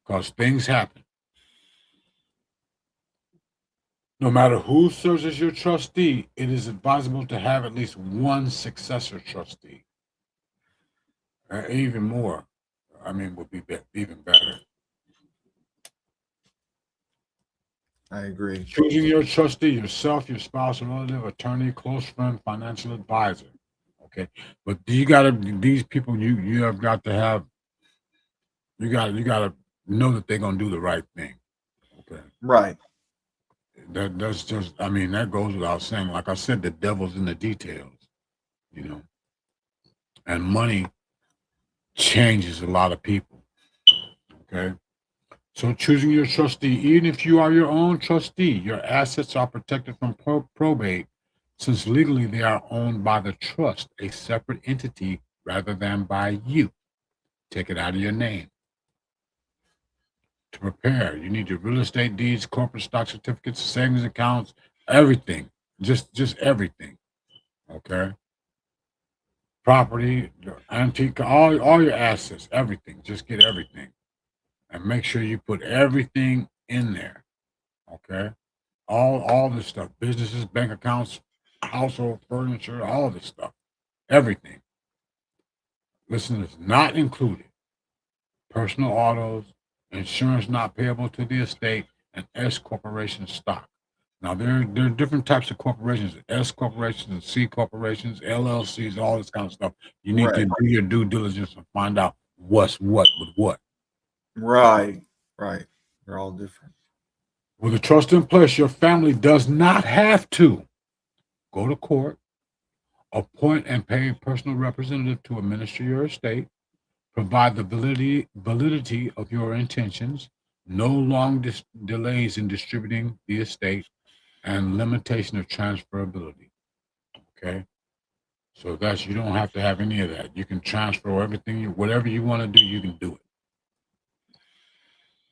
Because things happen. No matter who serves as your trustee, it is advisable to have at least one successor trustee. Even more, would be even better. I agree. Choosing your trustee, yourself, your spouse, relative, attorney, close friend, financial advisor. Okay, but these people you have got to have. You got to know that they're gonna do the right thing. Okay, Right. that's just. That goes without saying. Like I said, the devil's in the details. And money changes a lot of people. Okay. So choosing your trustee, even if you are your own trustee, your assets are protected from probate since legally they are owned by the trust, a separate entity rather than by you. Take it out of your name. To prepare, you need your real estate deeds, corporate stock certificates, savings accounts, everything. Just everything. Okay. Property, antique, all your assets, everything. Just get everything. And make sure you put everything in there. Okay. All this stuff. Businesses, bank accounts, household furniture, all this stuff. Everything. Listen, it's not included. Personal autos, insurance not payable to the estate, and S corporation stock. Now there are different types of corporations, S corporations and C corporations, LLCs, all this kind of stuff. You need to do your due diligence and find out what's what with what. Right. They're all different. With a trust in place, your family does not have to go to court, appoint and pay a personal representative to administer your estate, provide the validity of your intentions, no long delays in distributing the estate, and limitation of transferability. Okay? So you don't have to have any of that. You can transfer everything, whatever you want to do, you can do it.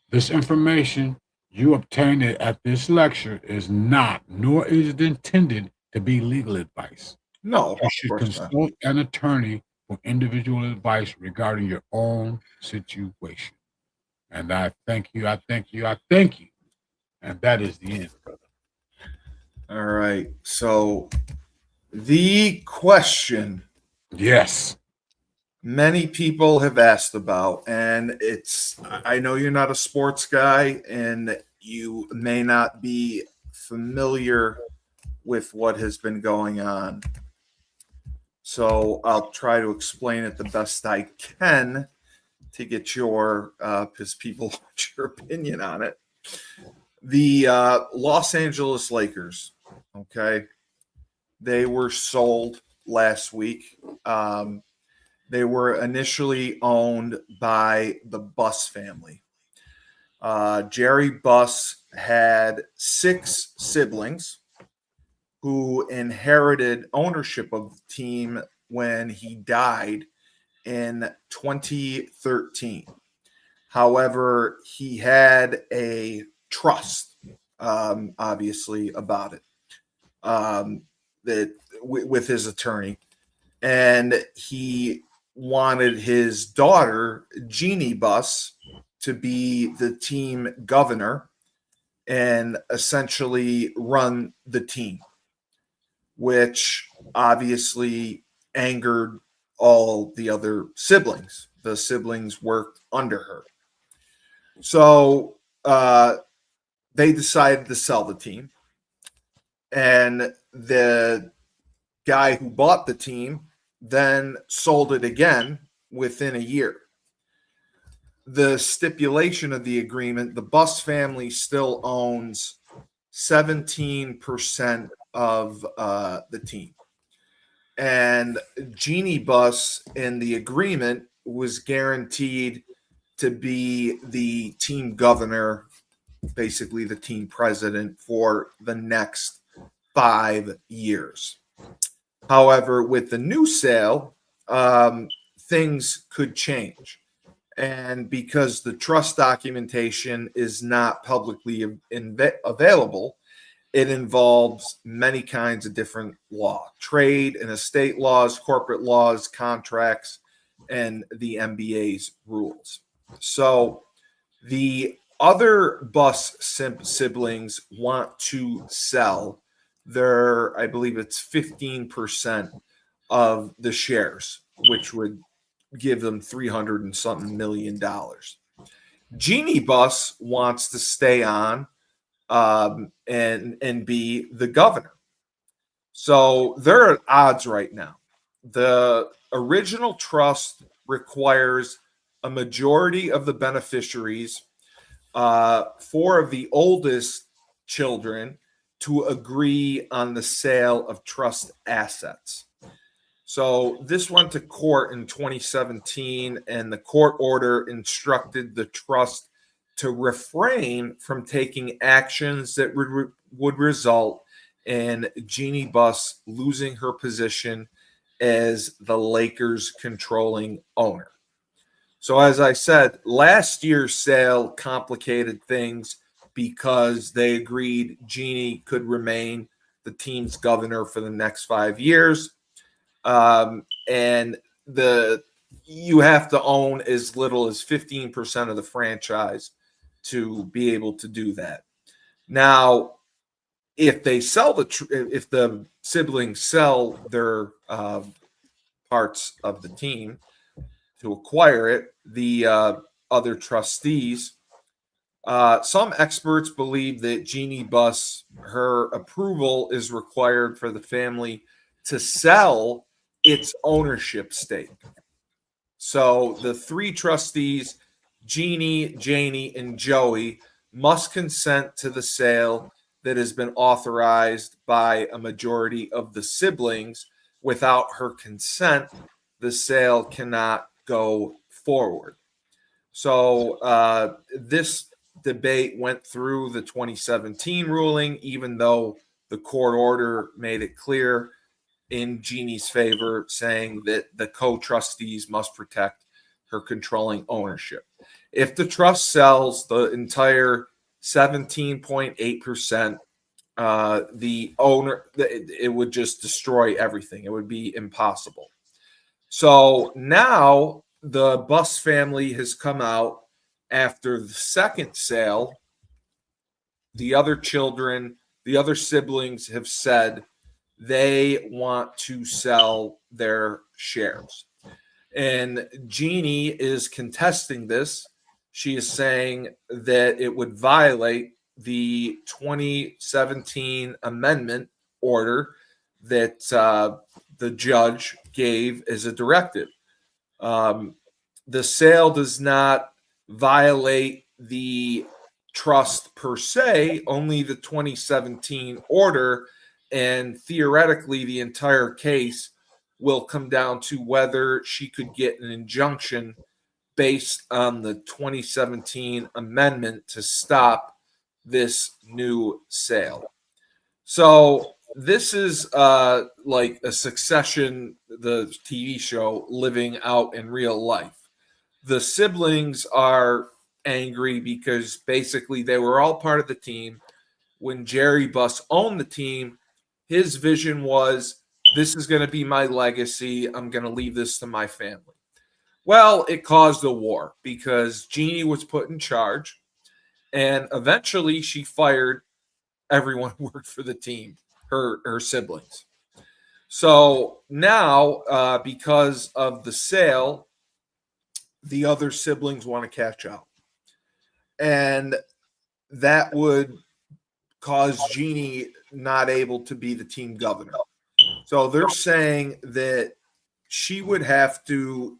This information you obtain it at this lecture is not, nor is it intended to be legal advice. No, You should consult an attorney for individual advice regarding your own situation. And I thank you. And that is the end, brother. All right. So the question Yes. many people have asked about, and I know you're not a sports guy and you may not be familiar with what has been going on. So I'll try to explain it the best I can to get your, because people want your opinion on it. The Los Angeles Lakers, okay, they were sold last week. They were initially owned by the Buss family. Jerry Buss had 6 siblings who inherited ownership of the team when he died in 2013. However, he had a trust, obviously, about it that with his attorney, and he wanted his daughter Jeannie Buss to be the team governor and essentially run the team, which obviously angered all the other siblings. The siblings worked under her. So they decided to sell the team. And the guy who bought the team then sold it again within a year. The stipulation of the agreement, the Buss family still owns 17% of the team. And Jeannie Buss in the agreement was guaranteed to be the team governor, basically the team president, for the next 5 years. However, with the new sale, things could change. And because the trust documentation is not publicly available, it involves many kinds of different law, trade and estate laws, corporate laws, contracts, and the MBA's rules. So the other Buss siblings want to sell their, I believe it's 15% of the shares, which would give them $300 and something million. Jeannie Buss wants to stay on and be the governor. So they're at odds right now. The original trust requires a majority of the beneficiaries, 4 of the oldest children, to agree on the sale of trust assets. So this went to court in 2017, and the court order instructed the trust to refrain from taking actions that would result in Jeannie Buss losing her position as the Lakers' controlling owner. So as I said, last year's sale complicated things because they agreed Jeannie could remain the team's governor for the next 5 years. And you have to own as little as 15% of the franchise to be able to do that. Now, if they sell if the siblings sell their parts of the team to acquire it, the other trustees, some experts believe that Jeannie Buss, her approval is required for the family to sell its ownership stake. So the 3 trustees, Jeannie, Janie, and Joey, must consent to the sale that has been authorized by a majority of the siblings. Without her consent, the sale cannot go forward. So this debate went through the 2017 ruling, even though the court order made it clear in Jeannie's favor, saying that the co-trustees must protect her controlling ownership. If the trust sells the entire 17.8%, the owner, it would just destroy everything. It would be impossible. So now the Buss family has come out after the second sale. The other children, the other siblings have said they want to sell their shares. And Jeannie is contesting this. She is saying that it would violate the 2017 amendment order that the judge gave as a directive. The sale does not violate the trust per se, only the 2017 order, and theoretically the entire case will come down to whether she could get an injunction based on the 2017 amendment to stop this new sale. So this is like a Succession, the TV show, living out in real life. The siblings are angry because basically they were all part of the team. When Jerry Buss owned the team, his vision was, this is going to be my legacy. I'm going to leave this to my family. Well, it caused a war because Jeannie was put in charge, and eventually she fired everyone who worked for the team, her siblings. So now, because of the sale, the other siblings want to catch out, and that would cause Jeannie not able to be the team governor. So they're saying that she would have to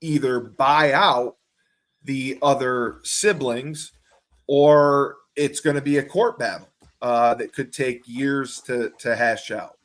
either buy out the other siblings, or it's going to be a court battle that could take years to hash out,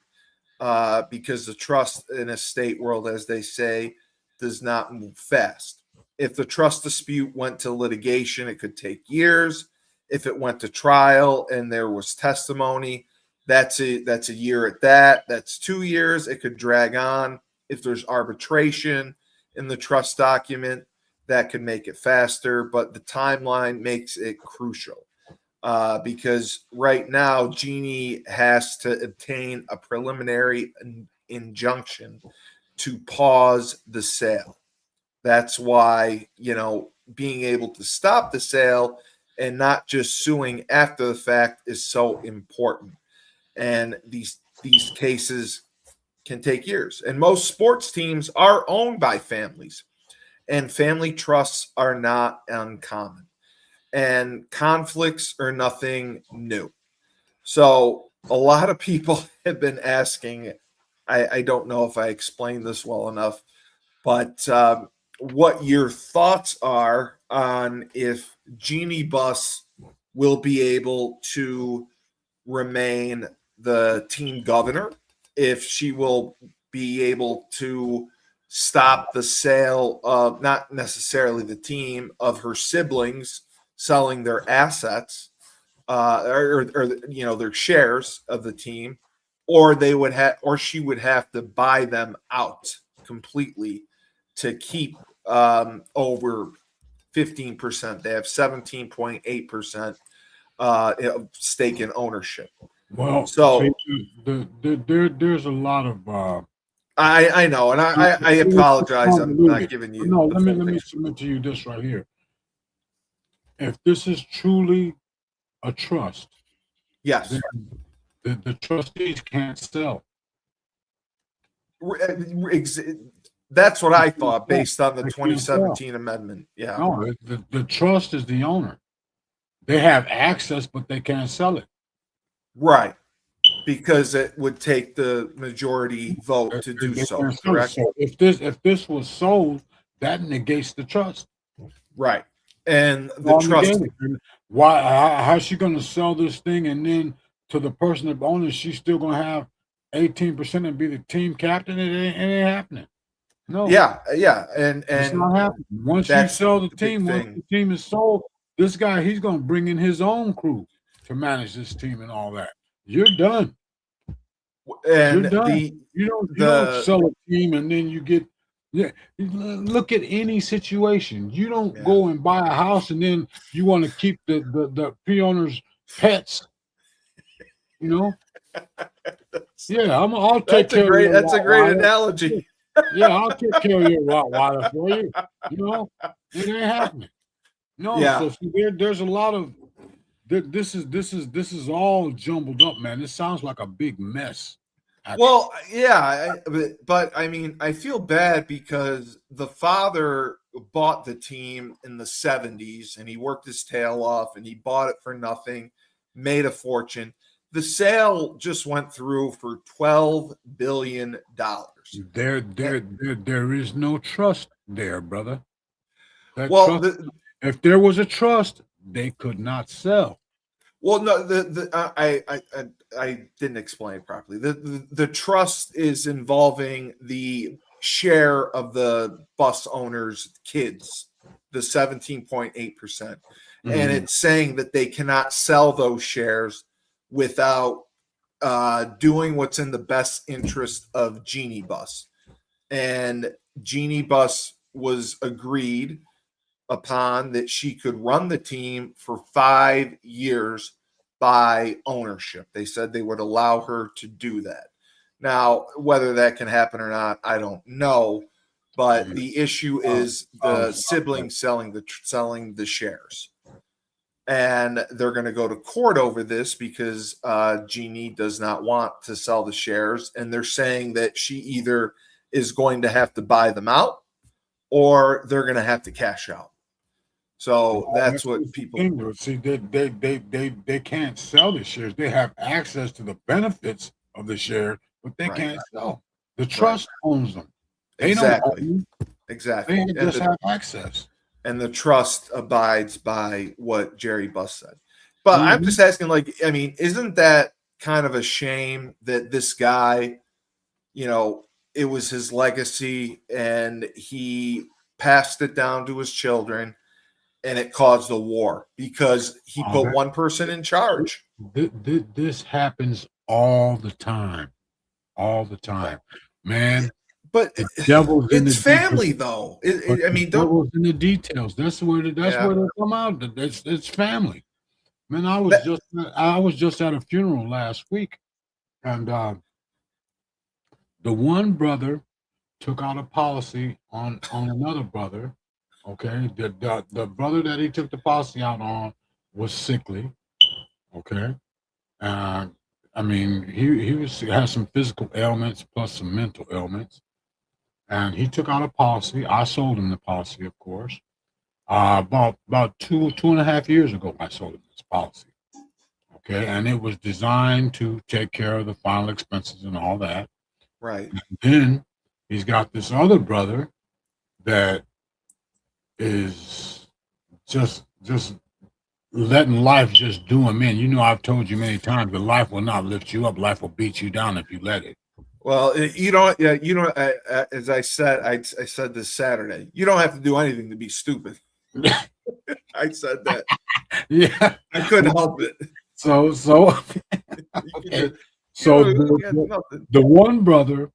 because the trust in a state world, as they say, does not move fast. If the trust dispute went to litigation, it could take years. If it went to trial and there was testimony, that's a year at that. That's 2 years. It could drag on. If there's arbitration in the trust document, that could make it faster. But the timeline makes it crucial, because right now Jeannie has to obtain a preliminary injunction to pause the sale. That's why, being able to stop the sale and not just suing after the fact is so important. And these cases can take years. And most sports teams are owned by families, and family trusts are not uncommon. And conflicts are nothing new. So a lot of people have been asking, I don't know if I explained this well enough, but what your thoughts are on if Jeannie Buss will be able to remain the team governor, if she will be able to stop the sale of, not necessarily the team, of her siblings selling their assets, or their shares of the team, or she would have to buy them out completely to keep over 15%. They have 17.8% stake in ownership. Well, So there's a lot of I know, and I apologize. I'm not giving you. No, let me submit to you this right here. If this is truly a trust, Yes, then the trustees can't sell. that's what I thought based on the 2017 amendment. Yeah. No, the trust is the owner. They have access, but they can't sell it. Right. Because it would take the majority vote to do so, correct? So if this was sold, that negates the trust. Right. And the trust. Why? How's she going to sell this thing, and then to the person that owns it, she's still going to have 18% and be the team captain? It ain't happening. No. Yeah, and it's not happening. Once you sell the team, once the team is sold, this guy, he's going to bring in his own crew to manage this team and all that. You're done. And you're done. You don't sell a team and then you get. Yeah, look at any situation. You don't go and buy a house and then you want to keep the pre-owners' pets. Yeah, I'll take care of you. That's a great analogy. Yeah, I'll take care of your Rottweiler for you. It ain't happening. No, so there's a lot of this is all jumbled up, man. This sounds like a big mess. Well, yeah, but I mean, I feel bad because the father bought the team in the 70s and he worked his tail off and he bought it for nothing, made a fortune. The sale just went through for $12 billion. There is no trust there, brother. If there was a trust, they could not sell. Well, no, I didn't explain it properly. The trust is involving the share of the bus owners' kids, the 17.8%, and it's saying that they cannot sell those shares without doing what's in the best interest of Jeannie Buss. And Jeannie Buss was agreed upon that she could run the team for 5 years by ownership. They said they would allow her to do that. Now, whether that can happen or not, I don't know. but the issue is the oh, siblings selling the shares, and they're going to go to court over this because Jeannie does not want to sell the shares, and they're saying that she either is going to have to buy them out or they're going to have to cash out. So that's what people. See, they can't sell the shares. They have access to the benefits of the share, but they Right. can't sell. The trust owns them. They Exactly. don't own them. Exactly. They And just the, have access. and the trust abides by what Jerry Buss said. But I'm just asking, like, I mean, isn't that kind of a shame that this guy, you know, it was his legacy and he passed it down to his children and it caused a war because he put one person in charge? This happens all the time. All the time. Man, But the devil's in it's the family, details. though. I mean, don't. Devil's in the details. That's where they come out. It's family. Man, I was just at a funeral last week, and the one brother took out a policy on another brother. Okay, the brother that he took the policy out on was sickly. Okay, I mean he has some physical ailments plus some mental ailments, and he took out a policy. I sold him the policy, of course. About 2.5 years ago, I sold him this policy. Okay, and it was designed to take care of the final expenses and all that. Right. Then he's got this other brother that is just letting life just do him in. You know, I've told you many times that life will not lift you up. Life will beat you down if you let it. Well, you don't. Yeah, you know. As I said, I said this Saturday. You don't have to do anything to be stupid. I said that. Yeah, I couldn't help it. So okay. So the one brother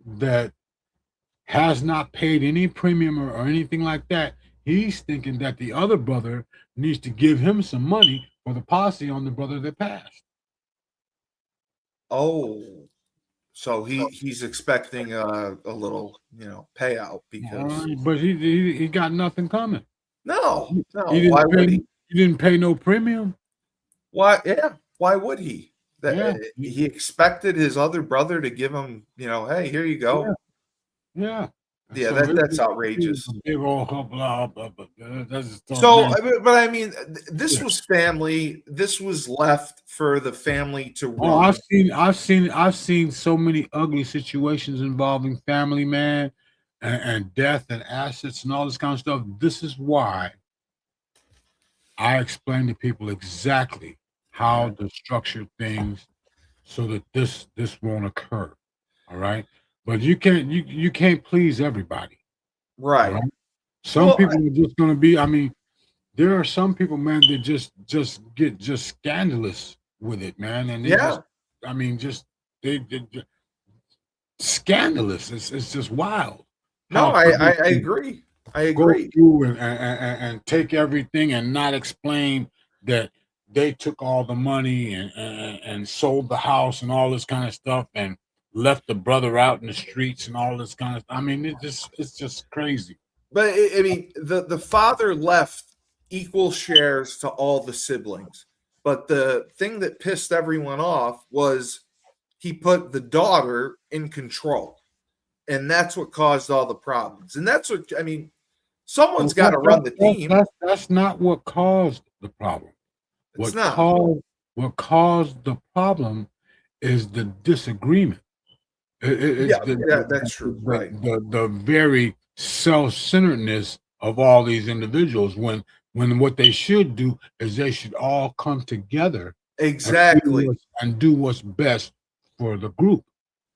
that has not paid any premium or anything like that, he's thinking that the other brother needs to give him some money for the policy on the brother that passed. Oh, so he's expecting a little, payout because But he got nothing coming. no. Why would he? He didn't pay no premium. Why? Yeah. Why would he? Yeah. He expected his other brother to give him, hey, here you go. Yeah. Yeah, So that's outrageous. Big old blah, blah, blah. So, but I mean, this was family. This was left for the family to run. I've seen so many ugly situations involving family, man, and death and assets and all this kind of stuff. This is why I explain to people exactly how to structure things so that this won't occur. All right. But you can't please everybody. Right. Right? Some people are just gonna be, I mean, there are some people, man, that just get scandalous with it, man. And they scandalous. It's just wild. No, I agree. I agree. Go through and take everything and not explain that they took all the money and sold the house and all this kind of stuff and left the brother out in the streets and all this kind of stuff. I mean, it's just crazy. But I mean, the father left equal shares to all the siblings. But the thing that pissed everyone off was he put the daughter in control. And that's what caused all the problems. And that's what, I mean, someone's got to run the team. That's not what caused the problem. It's What caused the problem is the disagreement. That's true. Right. The very self-centeredness of all these individuals when what they should do is they should all come together exactly and do what's best for the group.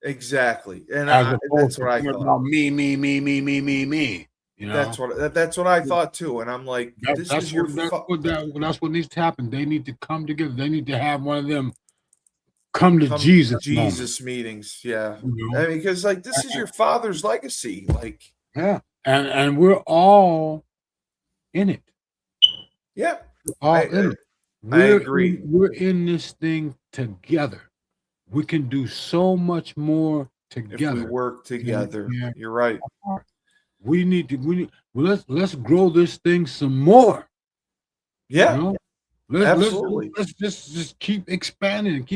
Exactly. And that's what I thought. Me. You know, that's what I thought too. And I'm like, that's what needs to happen. They need to come together. They need to have one of them come to Jesus meetings. Yeah. I mean, because like this is your father's legacy. Like, yeah. And we're all in it. Yeah. I agree. We're in this thing together. We can do so much more together. If we work together. You're right. let's grow this thing some more. Yeah, You know? absolutely. Let's just keep expanding,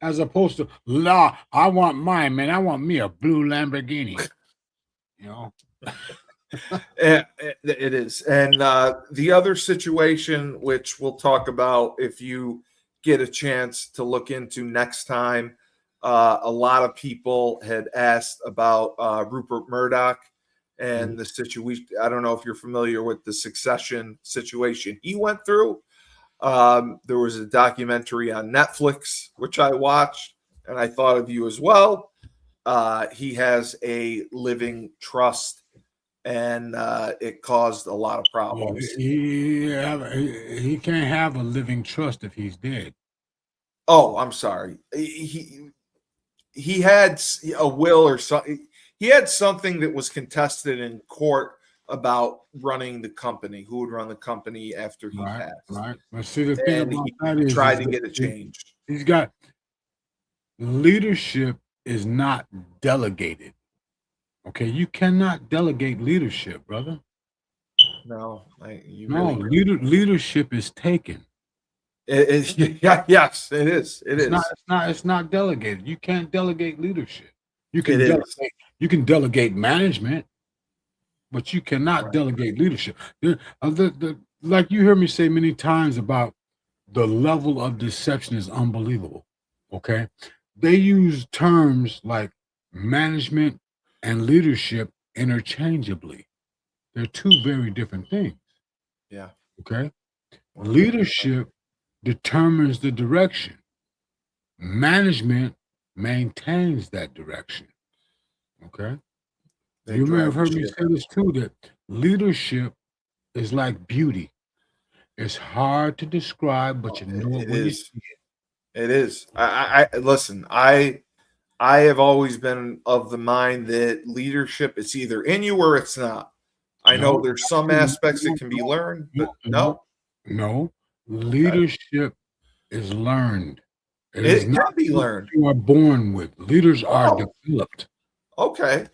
as opposed to la. I want mine, man. I want me a blue Lamborghini. You know, It is. And the other situation, which we'll talk about if you get a chance to look into next time, a lot of people had asked about Rupert Murdoch and the situation. I don't know if you're familiar with the succession situation he went through. There was a documentary on Netflix, which I watched, and I thought of you as well. He has a living trust, and it caused a lot of well, problems. he can't have a living trust if he's dead. Oh, I'm sorry. He had a will or something. He had something that was contested in court about running the company. Who would run the company after he Right, passed? right. But see, the thing And about he that is tried to that get it changed. he's got leadership is not delegated. Okay, you cannot delegate leadership, brother. No, you No, really leadership is taken. yeah, yes, it is. It is. It's not delegated. You can't delegate leadership. You It can is. delegate management, but you cannot Right. delegate leadership. Like you hear me say many times about the level of deception is unbelievable. Okay, they use terms like management and leadership interchangeably. They're two very different things. Yeah. Okay, leadership determines the direction. Management maintains that direction. Okay. They You may have drive the heard me ship. say this too, that leadership is like beauty. It's hard to describe, but you know it It when you is. see it. It is. I listen. I have always been of the mind that leadership is either in you or it's not. I know No, there's some no, aspects that can be learned, but no, no. okay. Leadership is learned. It is It not can be something learned. you are born with. Leaders are Oh, developed. okay.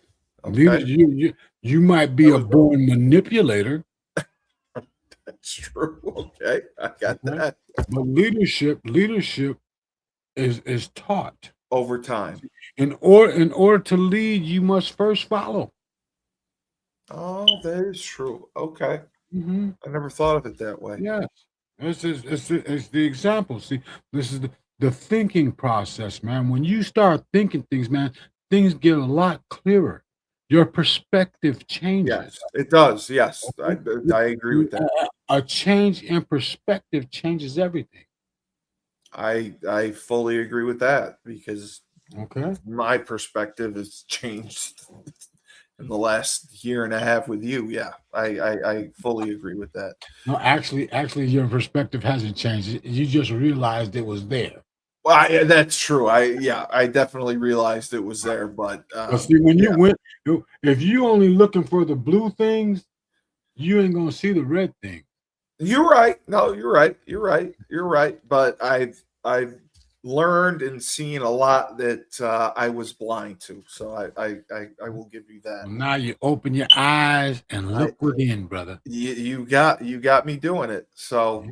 Leaders, Okay. you might be a born manipulator, That's true. Okay. I got okay? that. But leadership is taught. Over time. In order to lead, you must first follow. Oh, that is true. Okay. Mm-hmm. I never thought of it that way. Yes, it's the example. See, this is the thinking process, man. When you start thinking things, man, things get a lot clearer. Your perspective changes. Yes, it does. Yes. Okay? I agree with that. A change in perspective changes everything. I fully agree with that because Okay. my perspective has changed in the last year and a half with you. Yeah, I fully agree with that. No, actually, your perspective hasn't changed. You just realized it was there. Well, that's true. I definitely realized it was there, but But see, when yeah. you went, if you only looking for the blue things, you ain't gonna see the red thing. You're right. No, you're right. You're right. You're right. But I've learned and seen a lot that I was blind to. So I will give you that. Well, now you open your eyes and look within, brother. You got me doing it. So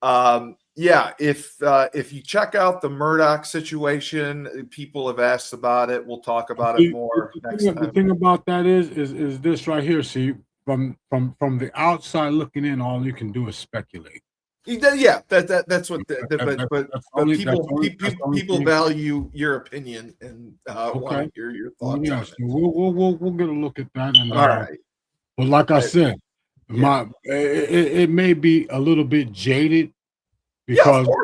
Yeah. yeah, if you check out the Murdoch situation, people have asked about it. We'll talk about it more next The time. thing about that is this right here. See, from the outside looking in, all you can do is speculate. Yeah, that's what. only People thing. value your opinion and want Okay. to hear your Well, thoughts. yes, on it. we'll get a look at that. And All right. but like I said, Yeah. it may be a little bit jaded Yeah, because of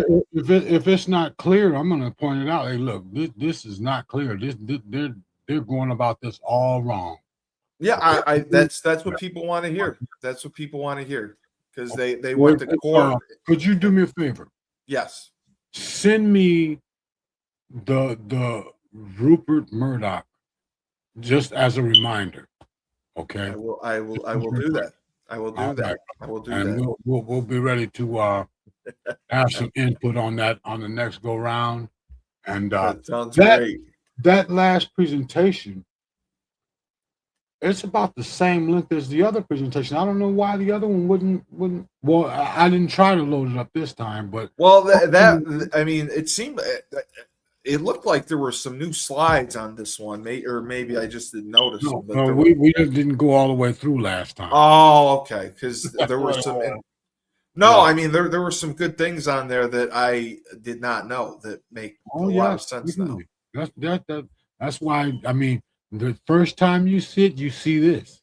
course. if it's not clear, I'm going to point it out. Hey, look, this is not clear. They're going about this all wrong. Yeah, that's what people want to hear. That's what people want to hear because they went to court. Could you do me a favor? Yes. Send me the Rupert Murdoch just as a reminder. Okay. I will do that. I will do All that. right. I will do And that. we'll be ready to have some input on that on the next go round. And That sounds that- great. that last presentation It's about the same length as the other presentation. I don't know why the other one wouldn't. Well, I didn't try to load it up this time, but Well, that I mean, it seemed it looked like there were some new slides on this one, or maybe I just didn't notice no, them. But no, there we just didn't go all the way through last time. oh, okay, because there were some. No, Yeah. I mean there were some good things on there that I did not know that make a lot of sense now. Definitely. That's why. I mean, the first time you see it, you see this.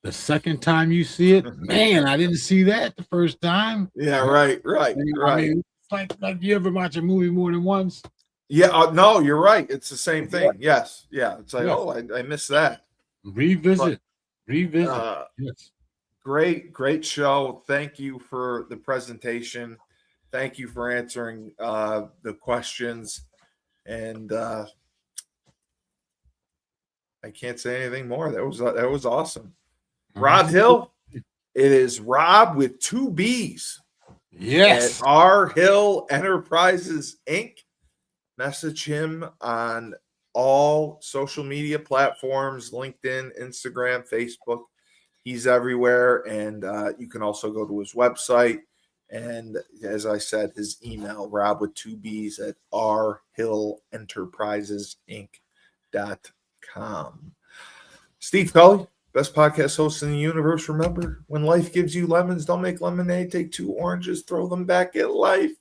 The second time you see it, man, I didn't see that the first time. Yeah, right. I mean, it's like you ever watch a movie more than once. Yeah, no, you're right. It's the same thing. Yes, yeah. It's like, Yeah. oh, I missed that. Revisit. Uh, Yes. great show. Thank you for the presentation. Thank you for answering the questions. And I can't say anything more. That was awesome. Rob Hill. It is Rob with 2 B's. Yes. At R Hill Enterprises Inc. Message him on all social media platforms: LinkedIn, Instagram, Facebook. He's everywhere. And you can also go to his website. And as I said, his email, Rob with 2 B's at rhillenterprisesinc.com. Steve Cully, best podcast host in the universe. Remember, when life gives you lemons, don't make lemonade. Take 2 oranges, throw them back at life.